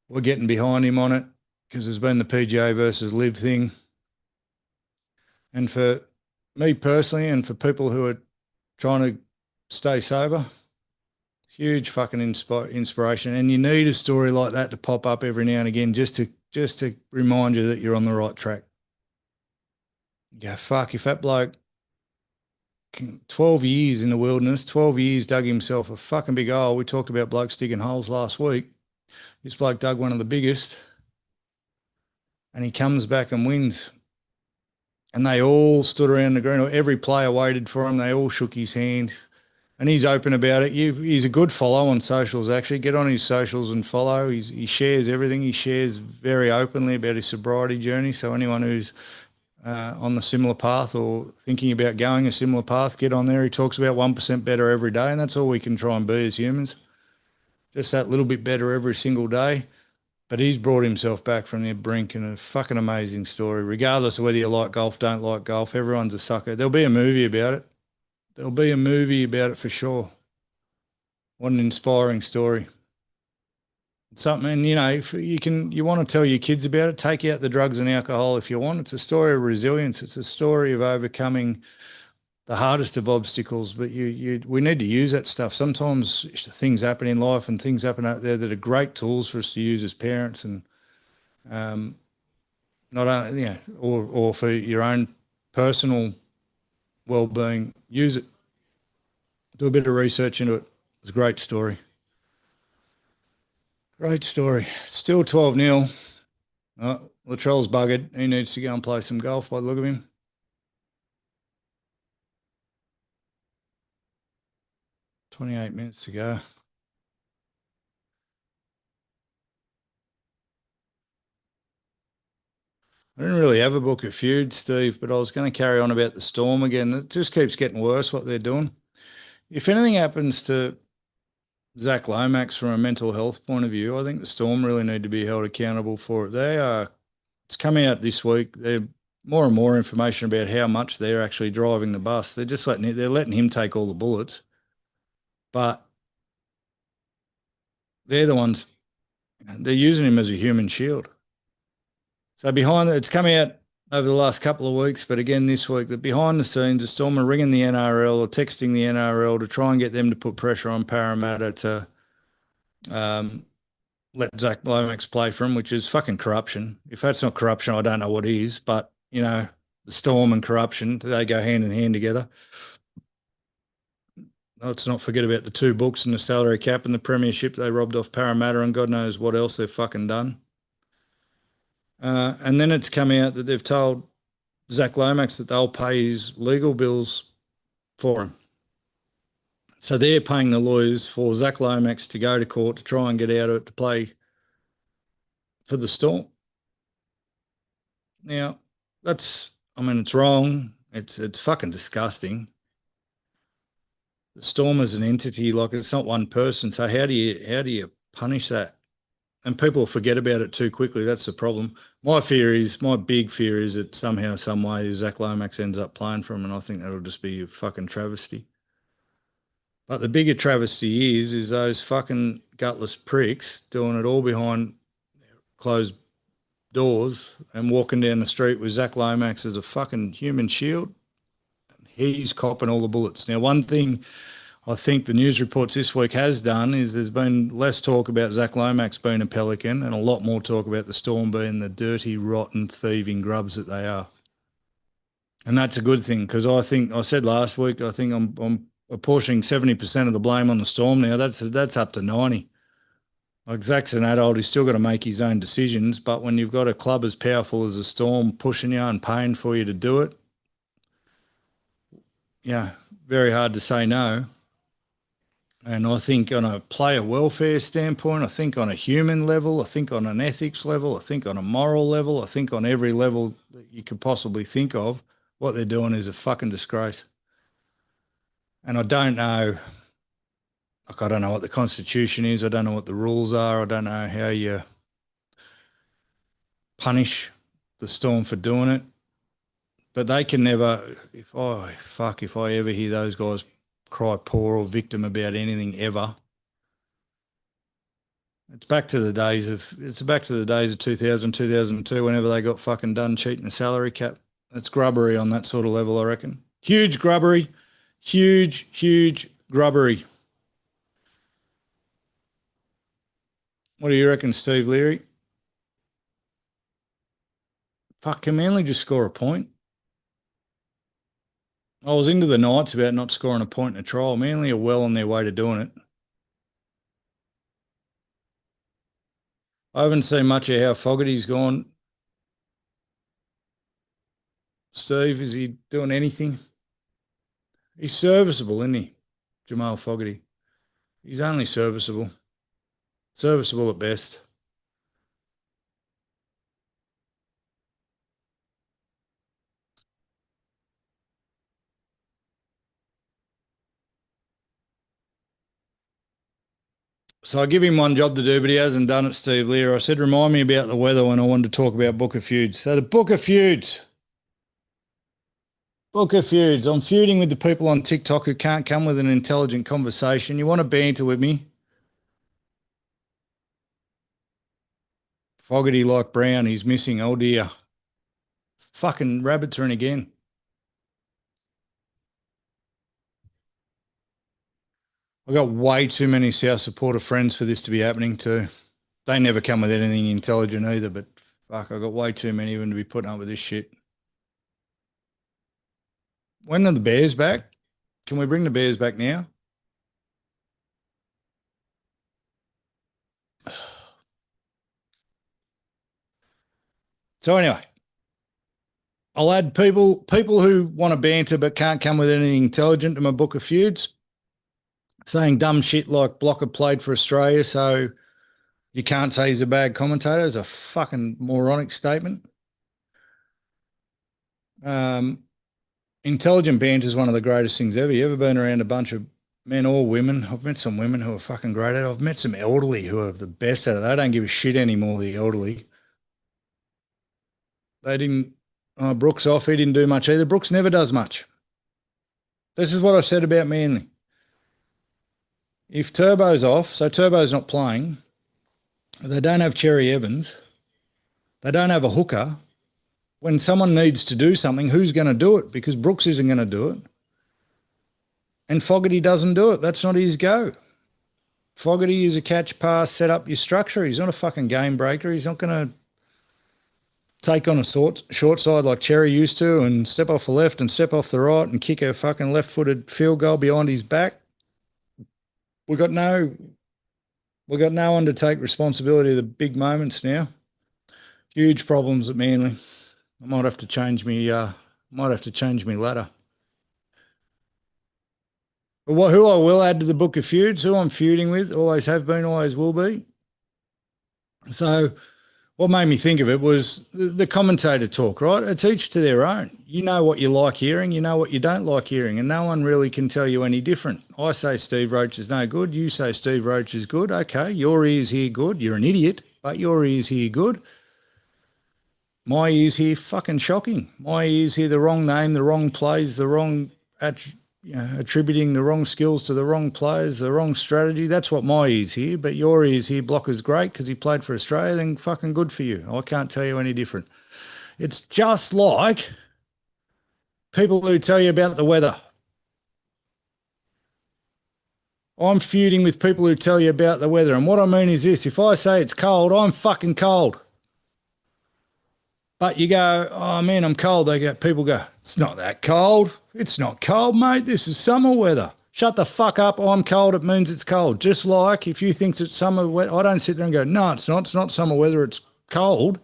were getting behind him on it, because there's been the PGA versus Liv thing. And for me personally, and for people who are trying to stay sober, huge fucking inspiration. And you need a story like that to pop up every now and again just to remind you that you're on the right track. You go, fuck, if that bloke 12 years in the wilderness, 12 years dug himself a fucking big hole. We talked about blokes digging holes last week. This bloke dug one of the biggest, and he comes back and wins. And they all stood around the green. Every player waited for him. They all shook his hand. And he's open about it. He's a good follow on socials, actually. Get on his socials and follow. He shares everything. He shares very openly about his sobriety journey. So anyone who's on the similar path or thinking about going a similar path, get on there. He talks about 1% better every day, and that's all we can try and be as humans. Just that little bit better every single day. But he's brought himself back from the brink, and a fucking amazing story. Regardless of whether you like golf, don't like golf, everyone's a sucker. There'll be a movie about it. There'll be a movie about it for sure. What an inspiring story. Something, you know, if you want to tell your kids about it, take out the drugs and alcohol if you want. It's a story of resilience. It's a story of overcoming the hardest of obstacles. But we need to use that stuff. Sometimes things happen in life and things happen out there that are great tools for us to use as parents, and not only, or for your own personal well-being. Use it. Do a bit of research into it. It's a great story. Great story. Still 12-0. Latrell's buggered. He needs to go and play some golf by the look of him. 28 minutes to go. I didn't really have a book of Feuds, Steve, but I was going to carry on about the Storm again. It just keeps getting worse, what they're doing. If anything happens to Zach Lomax from a mental health point of view, I think the Storm really need to be held accountable for it. It's coming out this week. They're more and more information about how much they're actually driving the bus. They're letting him take all the bullets, but they're the ones, they're using him as a human shield. So it's coming out over the last couple of weeks, but again this week, that behind the scenes, the Storm are ringing the NRL or texting the NRL to try and get them to put pressure on Parramatta to let Zach Lomax play for him, which is fucking corruption. If that's not corruption, I don't know what is. But, the Storm and corruption, they go hand in hand together. Let's not forget about the 2 books and the salary cap and the premiership they robbed off Parramatta, and God knows what else they've fucking done. And then it's come out that they've told Zach Lomax that they'll pay his legal bills for him. So they're paying the lawyers for Zach Lomax to go to court to try and get out of it to play for the Storm. Now, it's wrong. It's fucking disgusting. The Storm is an entity, like it's not one person. So how do you punish that? and people forget about it too quickly. That's the problem. My big fear is that somehow, some way, Zach Lomax ends up playing for him, and I think that'll just be a fucking travesty. But the bigger travesty is those fucking gutless pricks doing it all behind closed doors and walking down the street with Zach Lomax as a fucking human shield. He's copping all the bullets. Now, one thing I think the news reports this week has done is there's been less talk about Zach Lomax being a Pelican and a lot more talk about the Storm being the dirty, rotten, thieving grubs that they are. And that's a good thing, because I think I said last week, I think I'm apportioning 70% of the blame on the Storm now. That's up to 90. Like, Zach's an adult, he's still got to make his own decisions, but when you've got a club as powerful as the Storm pushing you and paying for you to do it, yeah, very hard to say no. And I think on a player welfare standpoint, I think on a human level, I think on an ethics level, I think on a moral level, I think on every level that you could possibly think of, what they're doing is a fucking disgrace. And I don't know, like, I don't know what the Constitution is. I don't know what the rules are. I don't know how you punish the Storm for doing it. But they can never, if I ever hear those guys cry poor or victim about anything ever, it's back to the days of 2000, 2002, whenever they got fucking done cheating the salary cap. It's grubbery on that sort of level, I reckon. Huge grubbery. Huge, huge grubbery. What do you reckon, Steve Leary? Fuck, can Manly just score a point? I was into the Knights about not scoring a point in a trial. Manly are well on their way to doing it. I haven't seen much of how Fogarty's gone. Steve, is he doing anything? He's serviceable, isn't he? Jamal Fogarty. He's only serviceable. Serviceable at best. So I give him one job to do, but he hasn't done it, Steve Lear. I said, remind me about the weather when I wanted to talk about Book of Feuds. So the Book of Feuds. Book of Feuds. I'm feuding with the people on TikTok who can't come with an intelligent conversation. You want to banter with me? Fogarty like Brown. He's missing. Oh, dear. Fucking rabbits are in again. I've got way too many South supporter friends for this to be happening too. They never come with anything intelligent either, but fuck, I've got way too many of them to be putting up with this shit. When are the Bears back? Can we bring the Bears back now? So anyway, I'll add people who want to banter but can't come with anything intelligent to my Book of Feuds. Saying dumb shit like Blocker played for Australia, so you can't say he's a bad commentator is a fucking moronic statement. Intelligent banter is one of the greatest things ever. You ever been around a bunch of men or women? I've met some women who are fucking great at it. I've met some elderly who are the best at it. They don't give a shit anymore, the elderly. They didn't, Brooks off, he didn't do much either. Brooks never does much. This is what I said about Manly. If Turbo's off, so Turbo's not playing, they don't have Cherry Evans, they don't have a hooker. When someone needs to do something, who's going to do it? Because Brooks isn't going to do it. And Fogarty doesn't do it. That's not his go. Fogarty is a catch, pass, set up your structure. He's not a fucking game breaker. He's not going to take on a short side like Cherry used to and step off the left and step off the right and kick a fucking left-footed field goal behind his back. We've got no one to take responsibility of the big moments now. Huge problems at Manly. I might have to change me ladder. But who I will add to the Book of Feuds, who I'm feuding with, always have been, always will be. So what made me think of it was the commentator talk, right? It's each to their own. You know what you like hearing, you know what you don't like hearing, and no one really can tell you any different. I say Steve Roach is no good. You say Steve Roach is good. Okay, your ears hear good. You're an idiot. but your ears hear good. My ears hear fucking shocking. My ears hear the wrong name, the wrong plays, the wrong attributing the wrong skills to the wrong players, the wrong strategy. That's what my ears hear. But your ears hear Blocker's great because he played for Australia, then fucking good for you. I can't tell you any different. It's just like people who tell you about the weather. I'm feuding with people who tell you about the weather. And what I mean is this: if I say it's cold, I'm fucking cold. But you go, oh man, I'm cold. People go, it's not that cold. It's not cold, mate. This is summer weather. Shut the fuck up. I'm cold. It means it's cold. Just like if you think it's summer weather, I don't sit there and go, no, it's not. It's not summer weather. It's cold.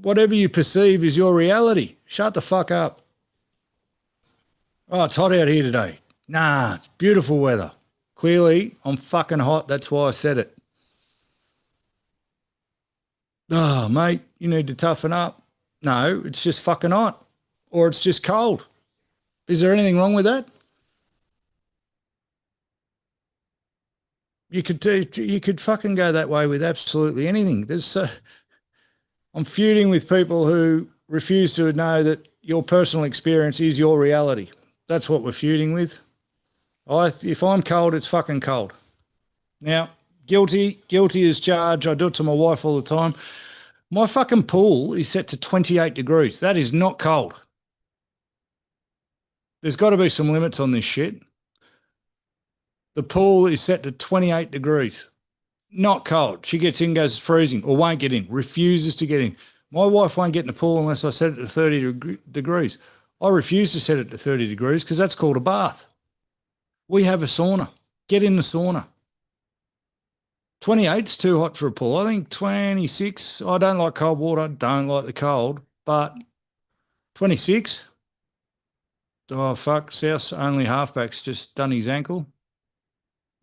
Whatever you perceive is your reality. Shut the fuck up. Oh, it's hot out here today. Nah, it's beautiful weather. Clearly, I'm fucking hot. That's why I said it. Oh, mate, you need to toughen up. No, it's just fucking hot or it's just cold. Is there anything wrong with that? You could fucking go that way with absolutely anything. I'm feuding with people who refuse to know that your personal experience is your reality. That's what we're feuding with. If I'm cold, it's fucking cold. Now, guilty as charged. I do it to my wife all the time. My fucking pool is set to 28 degrees. That is not cold. There's got to be some limits on this shit. The pool is set to 28 degrees. Not cold. She gets in, goes freezing, or won't get in, refuses to get in. My wife won't get in the pool unless I set it to 30 degrees. I refuse to set it to 30 degrees because that's called a bath. We have a sauna. Get in the sauna. 28's too hot for a pool. I think 26, I don't like cold water, don't like the cold, but 26, oh, fuck, South's only halfback's just done his ankle.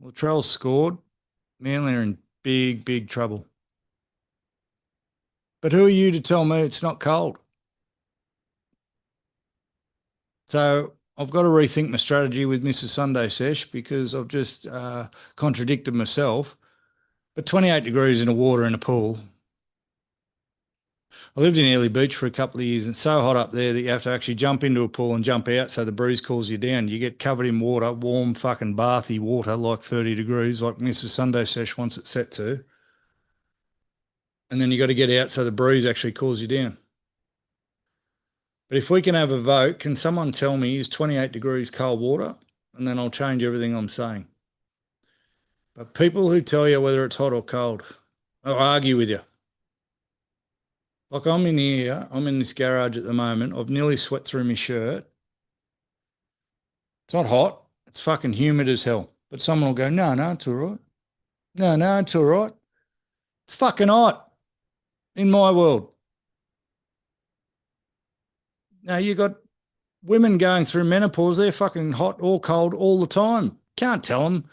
Latrell's scored. Manly are in big, big trouble. But who are you to tell me it's not cold? So I've got to rethink my strategy with Mrs. Sunday Sesh because I've just contradicted myself. But 28 degrees in the water in a pool. I lived in Airlie Beach for a couple of years and it's so hot up there that you have to actually jump into a pool and jump out so the breeze cools you down. You get covered in water, warm fucking bathy water, like 30 degrees, like Mrs. Sunday Sesh wants it set to. And then you got to get out so the breeze actually cools you down. But if we can have a vote, can someone tell me is 28 degrees cold water? And then I'll change everything I'm saying. But people who tell you whether it's hot or cold, I'll argue with you. Like I'm in here, I'm in this garage at the moment. I've nearly sweat through my shirt. It's not hot. It's fucking humid as hell. But someone will go, no, it's all right. No, it's all right. It's fucking hot in my world. Now you got women going through menopause. They're fucking hot or cold all the time. Can't tell them.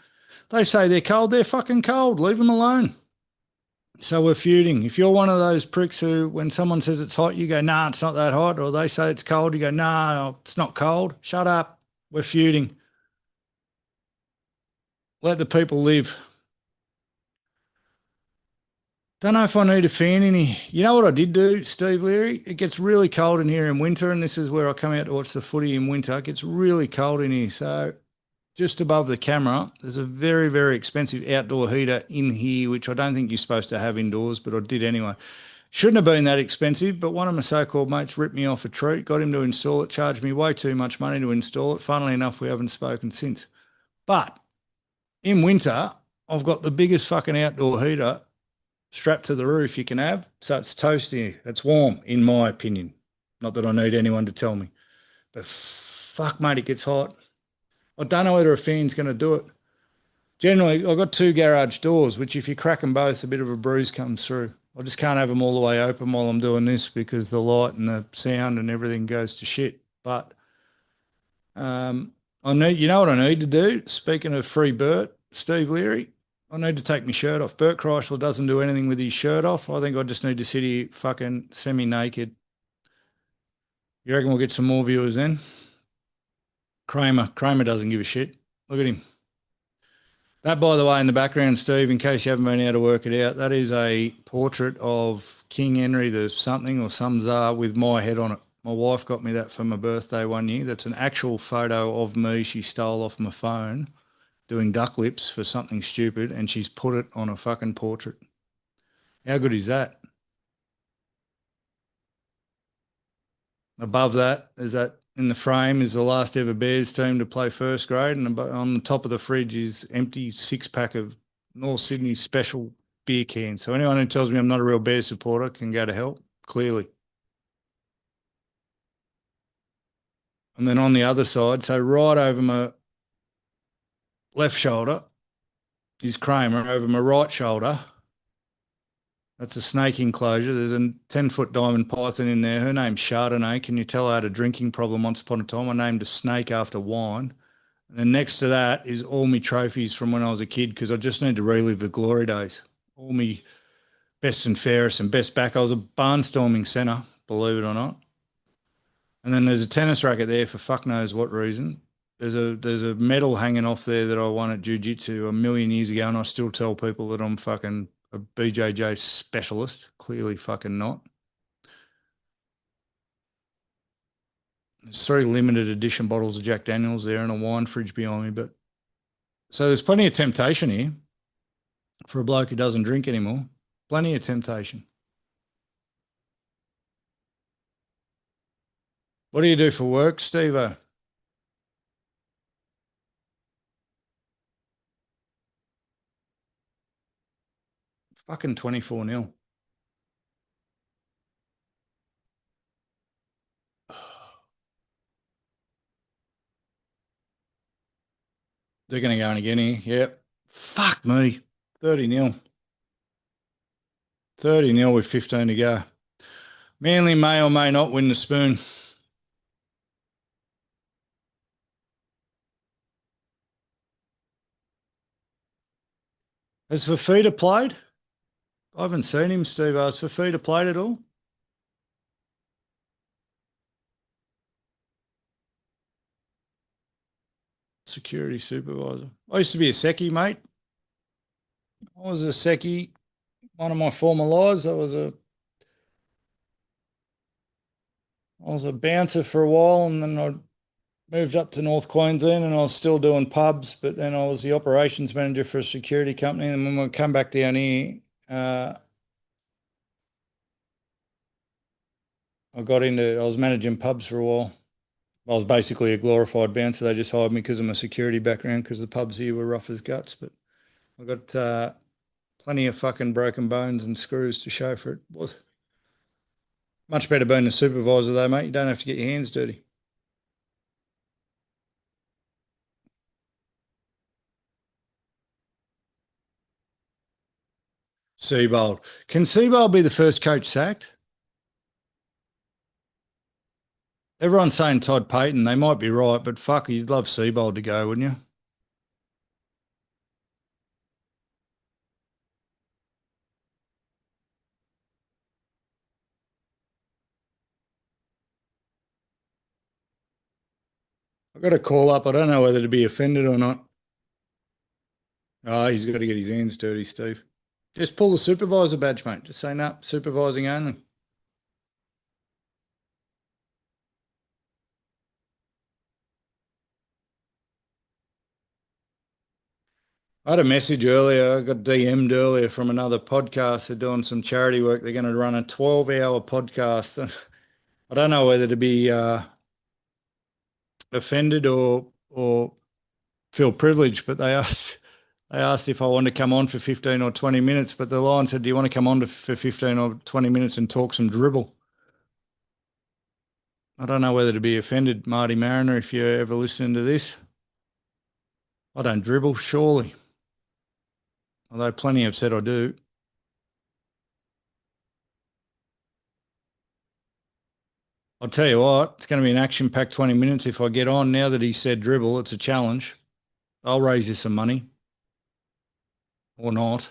They say they're cold. They're fucking cold. Leave them alone. So we're feuding. If you're one of those pricks who, when someone says it's hot, you go, nah, it's not that hot. Or they say it's cold, you go, nah, it's not cold. Shut up. We're feuding. Let the people live. Don't know if I need a fan in here. You know what I did do, Steve Leary? It gets really cold in here in winter, and this is where I come out to watch the footy in winter. It gets really cold in here. So just above the camera, there's a very, very expensive outdoor heater in here, which I don't think you're supposed to have indoors, but I did anyway. Shouldn't have been that expensive, but one of my so-called mates ripped me off a treat, got him to install it, charged me way too much money to install it. Funnily enough, we haven't spoken since. But in winter, I've got the biggest fucking outdoor heater strapped to the roof you can have, so it's toasty. It's warm, in my opinion. Not that I need anyone to tell me. But fuck, mate, it gets hot. I don't know whether a fan's going to do it. Generally, I've got two garage doors, which if you crack them both, a bit of a breeze comes through. I just can't have them all the way open while I'm doing this because the light and the sound and everything goes to shit. But you know what I need to do? Speaking of free Bert, Steve Leary, I need to take my shirt off. Bert Kreisler doesn't do anything with his shirt off. I think I just need to sit here fucking semi-naked. You reckon we'll get some more viewers then? Kramer doesn't give a shit. Look at him. That, by the way, in the background, Steve, in case you haven't been able to work it out, that is a portrait of King Henry the something or some czar with my head on it. My wife got me that for my birthday one year. That's an actual photo of me she stole off my phone doing duck lips for something stupid, and she's put it on a fucking portrait. How good is that? Above that is that in the frame is the last ever Bears team to play first grade, and on the top of the fridge is empty 6 pack of North Sydney special beer cans. So anyone who tells me I'm not a real Bears supporter can go to hell, clearly. And then on the other side, so right over my left shoulder is Kramer. Over my right shoulder, that's a snake enclosure. There's a 10-foot diamond python in there. Her name's Chardonnay. Can you tell I had a drinking problem once upon a time? I named a snake after wine. And then next to that is all my trophies from when I was a kid because I just need to relive the glory days. All my best and fairest and best back. I was a barnstorming centre, believe it or not. And then there's a tennis racket there for fuck knows what reason. There's a medal hanging off there that I won at jiu-jitsu a million years ago, and I still tell people that I'm fucking a BJJ specialist. Clearly fucking not. There's 3 limited edition bottles of Jack Daniels there and a wine fridge behind me. But so there's plenty of temptation here for a bloke who doesn't drink anymore. Plenty of temptation. What do you do for work, Steve-O? Fucking 24-0. They're going to go in again here. Yep. Fuck me. 30-0. 30-0 with 15 to go. Manly may or may not win the spoon. Has Fafita played? I haven't seen him, Steve. Has Fafita played at all? Security supervisor. I used to be a secchi, mate. I was a secchi. One of my former lives, I was a bouncer for a while, and then I moved up to North Queensland, and I was still doing pubs. But then I was the operations manager for a security company, and when we come back down here, I was managing pubs for a while. I was basically a glorified bouncer. They just hired me because of my security background because the pubs here were rough as guts. But I got plenty of fucking broken bones and screws to show for it. Was much better being a supervisor though, mate. You don't have to get your hands dirty. Seabold. Can Seabold be the first coach sacked? Everyone's saying Todd Payton. They might be right, but fuck, you'd love Seabold to go, wouldn't you? I got a call up. I don't know whether to be offended or not. Oh, he's got to get his hands dirty, Steve. Just pull the supervisor badge, mate. Just say, no, supervising only. I had a message earlier. I got DM'd earlier from another podcast. They're doing some charity work. They're going to run a 12-hour podcast. I don't know whether to be offended or feel privileged, but they asked if I wanted to come on for 15 or 20 minutes. But the line said, "Do you want to come on for 15 or 20 minutes and talk some dribble?" I don't know whether to be offended, Marty Mariner, if you're ever listening to this. I don't dribble, surely. Although plenty have said I do. I'll tell you what, it's going to be an action-packed 20 minutes if I get on. Now that he said dribble, it's a challenge. I'll raise you some money. Or not.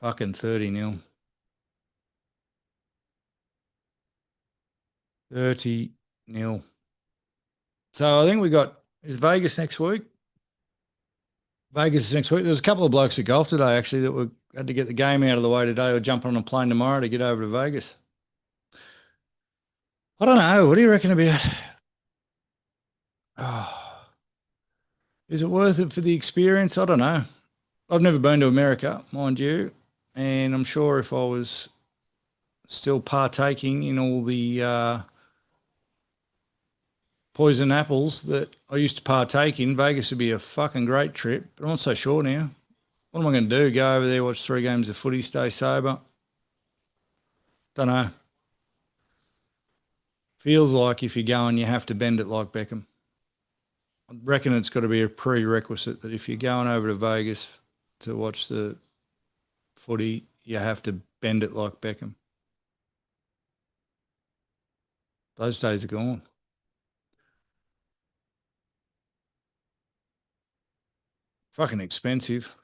Fucking 30-0. 30-0. So I think is Vegas next week? Vegas is next week. There's a couple of blokes at golf today actually that had to get the game out of the way today or jump on a plane tomorrow to get over to Vegas. I don't know. What do you reckon about? Oh, is it worth it for the experience? I don't know. I've never been to America, mind you, and I'm sure if I was still partaking in all the poison apples that I used to partake in, Vegas would be a fucking great trip. But I'm not so sure now. What am I going to do? Go over there, watch 3 games of footy, stay sober? Don't know. Feels like if you're going, you have to bend it like Beckham. I reckon it's got to be a prerequisite that if you're going over to Vegas to watch the footy, you have to bend it like Beckham. Those days are gone. Fucking expensive.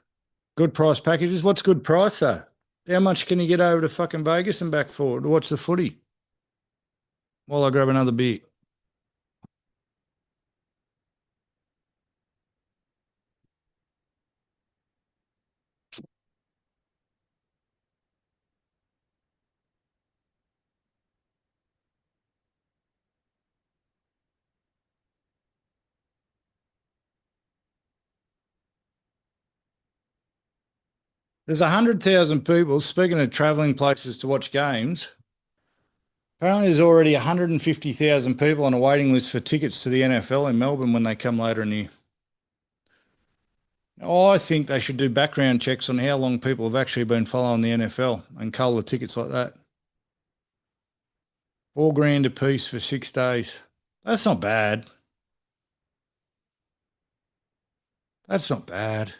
Good price packages. What's good price though? How much can you get over to fucking Vegas and back for to watch the footy? While I grab another beer. There's 100,000 people. Speaking of travelling places to watch games, apparently there's already 150,000 people on a waiting list for tickets to the NFL in Melbourne when they come later in the year. I think they should do background checks on how long people have actually been following the NFL and cull the tickets like that. 4 grand a piece for 6 days. That's not bad. That's not bad.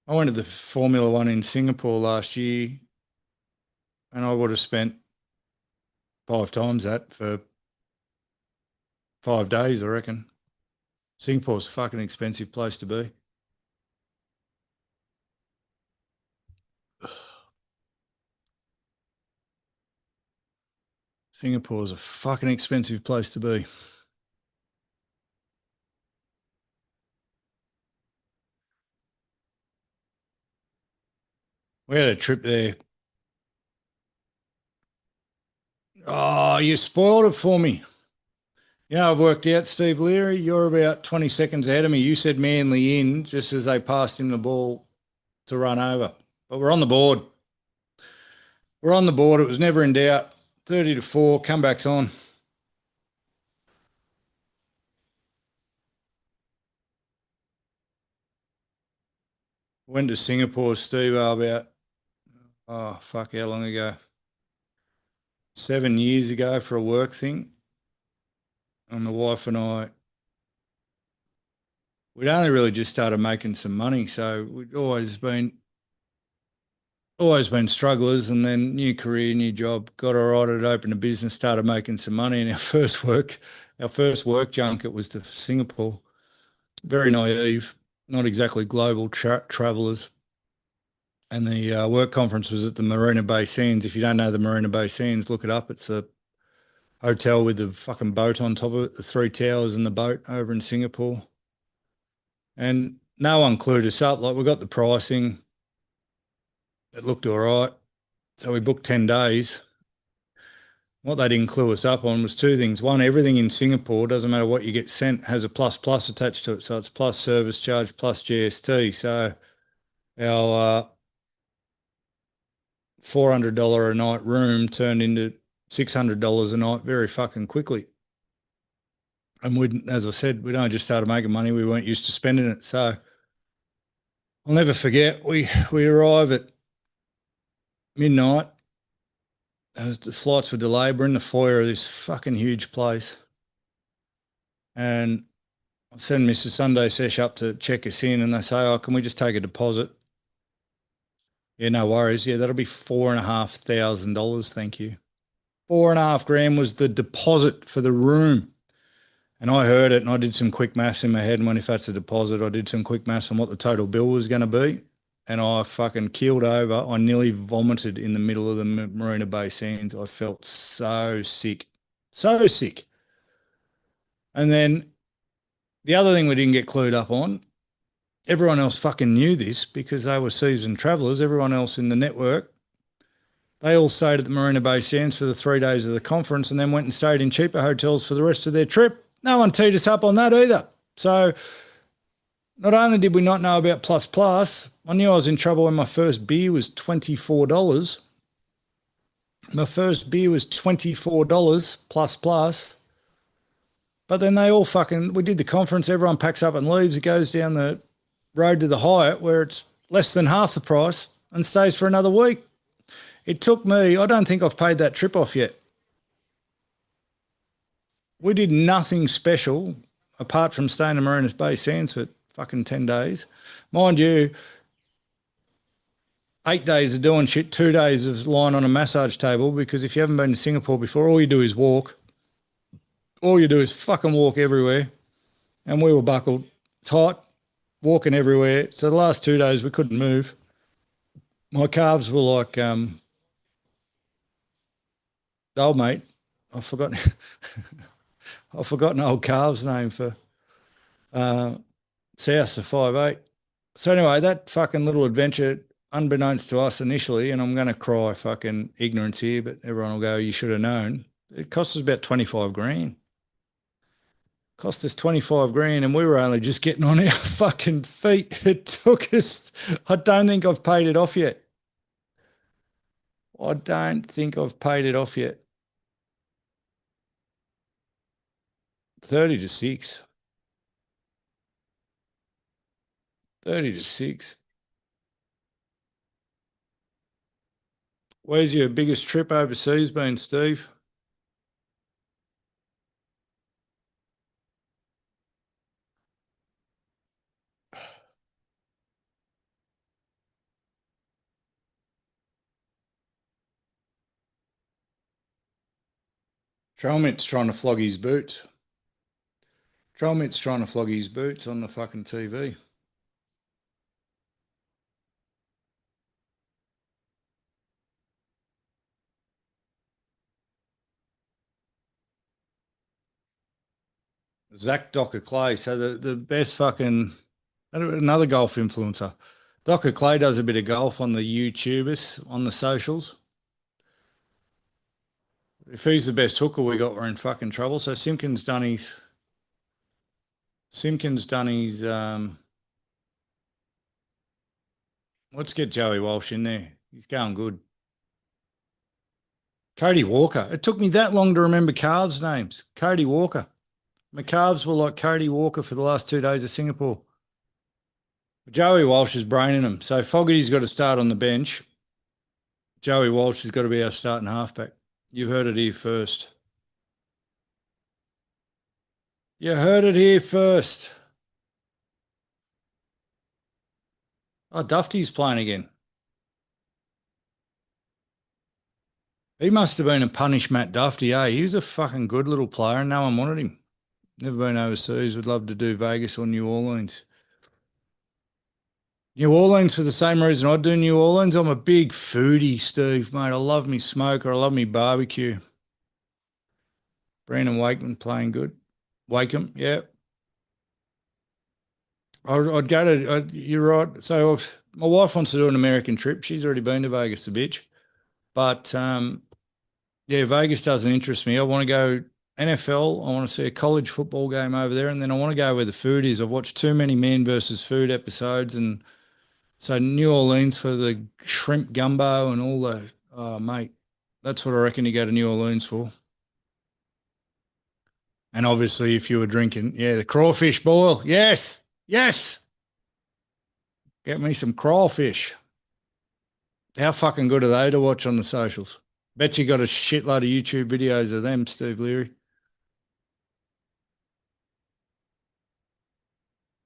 I went to the Formula One in Singapore last year and I would have spent 5 times that for 5 days, I reckon. Singapore's a fucking expensive place to be. Singapore's a fucking expensive place to be. We had a trip there. Oh, you spoiled it for me. You know, I've worked out, Steve Leary, you're about 20 seconds ahead of me. You said Manly in just as they passed him the ball to run over. But we're on the board. We're on the board. It was never in doubt. 30-4, comebacks on. Went to Singapore, Steve, about, oh, fuck, how long ago? 7 years ago for a work thing. And the wife and I, we'd only really just started making some money. So we'd always been strugglers, and then new career, new job, got all right at open a business, started making some money. And our first work junket was to Singapore. Very naive, not exactly global travelers. And the work conference was at the Marina Bay Sands. If you don't know the Marina Bay Sands, look it up. It's a hotel with the fucking boat on top of it, the 3 towers and the boat over in Singapore. And no one clued us up. Like, we got the pricing. It looked all right. So we booked 10 days. What they didn't clue us up on was two things. One, everything in Singapore, doesn't matter what you get sent, has a plus plus attached to it. So it's plus service charge plus GST. So our $400 a night room turned into $600 a night very fucking quickly. And we, as I said, we'd only just started making money. We weren't used to spending it. So I'll never forget, we arrive at midnight. As the flights were delayed, we're in the foyer of this fucking huge place. And I send Mr. Sunday Sesh up to check us in, and they say, "Oh, can we just take a deposit?" Yeah, no worries. Yeah, that'll be $4,500. Thank you. 4.5 grand was the deposit for the room. And I heard it and I did some quick maths in my head. And when if that's a deposit, I did some quick maths on what the total bill was going to be. And I fucking keeled over. I nearly vomited in the middle of the Marina Bay Sands. I felt so sick. So sick. And then the other thing we didn't get clued up on, everyone else fucking knew this because they were seasoned travellers. Everyone else in the network, they all stayed at the Marina Bay Sands for the 3 days of the conference and then went and stayed in cheaper hotels for the rest of their trip. No one teed us up on that either. So not only did we not know about Plus Plus, I knew I was in trouble when my first beer was $24. My first beer was $24 plus plus. But then they all fucking, we did the conference, everyone packs up and leaves. It goes down the road to the Hyatt where it's less than half the price and stays for another week. It took me, I don't think I've paid that trip off yet. We did nothing special apart from staying in Marinas Bay Sands for fucking 10 days. Mind you, 8 days of doing shit, 2 days of lying on a massage table because if you haven't been to Singapore before, all you do is walk. All you do is fucking walk everywhere. And we were buckled. It's hot, walking everywhere. So the last 2 days we couldn't move. My calves were like, old mate, I've forgotten, I've forgotten old calves' name for South of 5'8". So anyway, that fucking little adventure, unbeknownst to us initially, and I'm going to cry fucking ignorance here, but everyone will go, you should have known. It cost us about 25 grand. Cost us 25 grand and we were only just getting on our fucking feet. It took us, I don't think I've paid it off yet. I don't think I've paid it off yet. 30 to 6. 30 to 6. Where's your biggest trip overseas been, Steve? Trollmit's trying to flog his boots. Trollmit's trying to flog his boots on the fucking TV. Zach Docker Clay. So the best fucking, another golf influencer. Docker Clay does a bit of golf on the YouTubers, on the socials. If he's the best hooker we got, we're in fucking trouble. So Simpkins done his let's get Joey Walsh in there. He's going good. Cody Walker. It took me that long to remember calves' names. Cody Walker. My calves were like Cody Walker for the last 2 days of Singapore. Joey Walsh is braining them. So Fogarty's got to start on the bench. Joey Walsh has got to be our starting halfback. You've heard it here first. You heard it here first. Oh, Dufty's playing again. He must have been a punish Matt Dufty, eh? He was a fucking good little player and no one wanted him. Never been overseas. Would love to do Vegas or New Orleans. New Orleans for the same reason I do New Orleans. I'm a big foodie, Steve, mate. I love me smoker. I love me barbecue. Brandon Wakeman playing good. Wakeham, yeah. I'd go to, you're right. So my wife wants to do an American trip. She's already been to Vegas a bitch. But yeah, Vegas doesn't interest me. I want to go NFL. I want to see a college football game over there. And then I want to go where the food is. I've watched too many Man versus Food episodes. And so New Orleans for the shrimp gumbo and all the, oh, mate, that's what I reckon you go to New Orleans for. And obviously, if you were drinking, yeah, the crawfish boil. Yes, yes. Get me some crawfish. How fucking good are they to watch on the socials? Bet you got a shitload of YouTube videos of them, Steve Leary.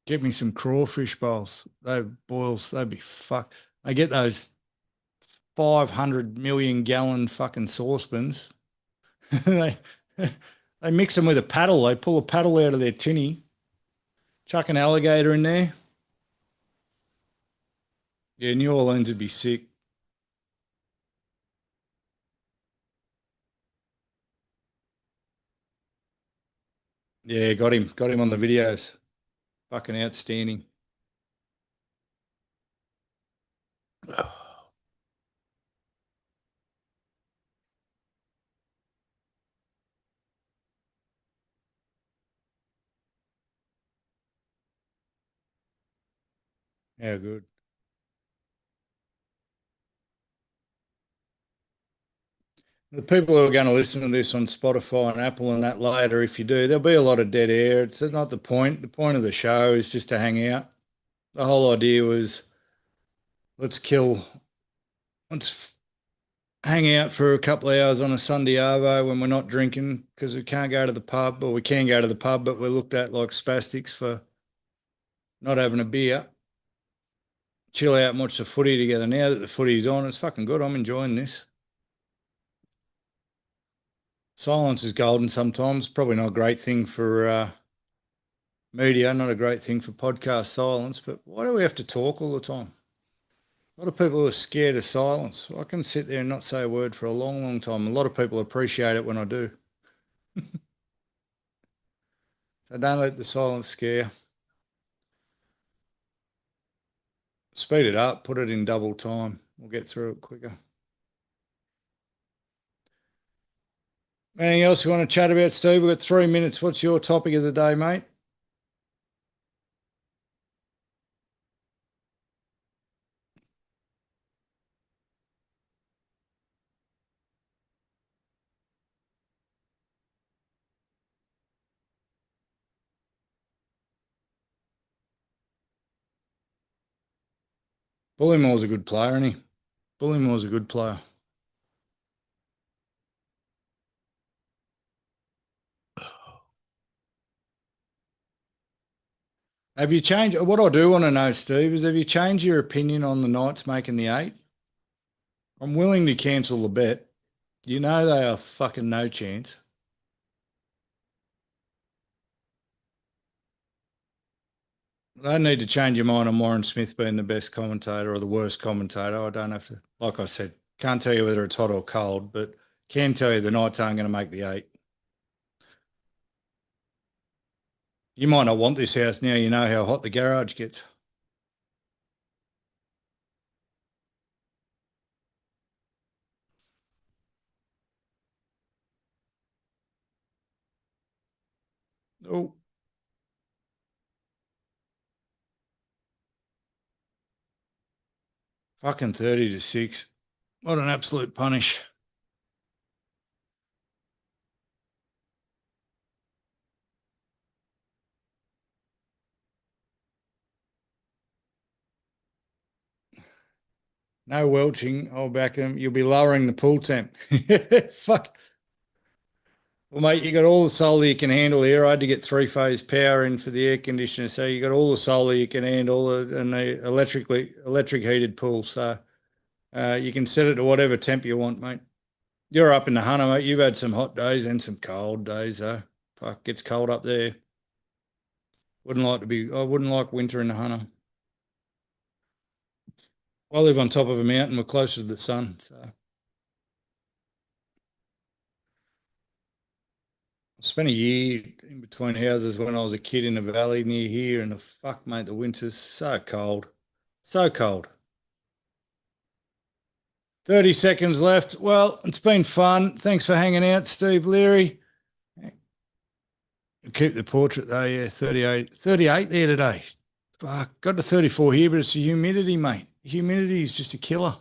Get me some crawfish bowls. They boils, they'd be fuck. They get those 500 million gallon fucking saucepans. they they mix them with a paddle. They pull a paddle out of their tinny, chuck an alligator in there. Yeah, New Orleans would be sick. Yeah, got him on the videos. Fucking outstanding. Yeah, good. The people who are going to listen to this on Spotify and Apple and that later, if you do, there'll be a lot of dead air. It's not the point. The point of the show is just to hang out. The whole idea was let's kill, let's hang out for a couple of hours on a Sunday arvo when we're not drinking because we can't go to the pub, or we can go to the pub, but we're looked at like spastics for not having a beer. Chill out and watch the footy together. Now that the footy's on, it's fucking good. I'm enjoying this. Silence is golden sometimes. Probably not a great thing for media, not a great thing for podcast silence, but why do we have to talk all the time? A lot of people are scared of silence. I can sit there and not say a word for a long, long time. A lot of people appreciate it when I do. So don't let the silence scare you. Speed it up, put it in double time. We'll get through it quicker. Anything else you want to chat about, Steve? We've got 3 minutes. What's your topic of the day, mate? Bullimore's a good player, isn't he? Bullimore's a good player. Have you changed? What I do want to know, Steve, is have you changed your opinion on the Knights making the eight? I'm willing to cancel the bet. You know they are fucking no chance. I don't need to change your mind on Warren Smith being the best commentator or the worst commentator. I don't have to, like I said, can't tell you whether it's hot or cold, but can tell you the Knights aren't going to make the eight. You might not want this house now. You know how hot the garage gets. Oh, fucking 30-6. What an absolute punish. No welching. I'll back them. You'll be lowering the pool temp. Fuck. Well, mate, you got all the solar you can handle here. I had to get three-phase power in for the air conditioner, so you got all the solar you can handle, and the electric heated pool. So you can set it to whatever temp you want, mate. You're up in the Hunter, mate. You've had some hot days and some cold days, though. Fuck, gets cold up there. Wouldn't like to be. I wouldn't like winter in the Hunter. I live on top of a mountain. We're closer to the sun, so I spent a year in between houses when I was a kid in a valley near here, and the fuck, mate, the winter's so cold, so cold. 30 seconds left. Well, it's been fun. Thanks for hanging out, Steve Leary. Keep the portrait though, yeah, 38 there today. Fuck, got to 34 here, but it's the humidity, mate. Humidity is just a killer.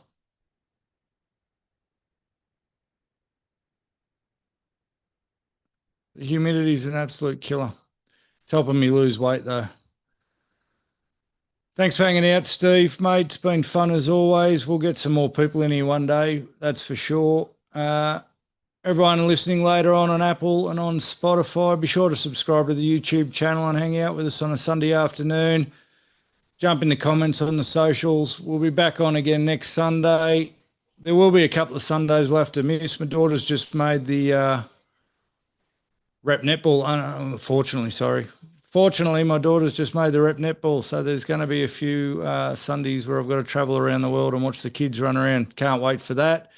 The humidity is an absolute killer. It's helping me lose weight though. Thanks for hanging out, Steve, mate. It's been fun as always. We'll get some more people in here one day, that's for sure. Everyone listening later on Apple and on Spotify, be sure to subscribe to the YouTube channel and hang out with us on a Sunday afternoon. Jump in the comments on the socials. We'll be back on again next Sunday. There will be a couple of Sundays left to miss. My daughter's just made the rep netball. Unfortunately, sorry. Fortunately, my daughter's just made the rep netball, so there's going to be a few Sundays where I've got to travel around the world and watch the kids run around. Can't wait for that.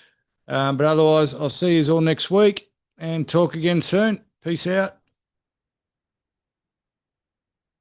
But otherwise, I'll see you all next week and talk again soon. Peace out.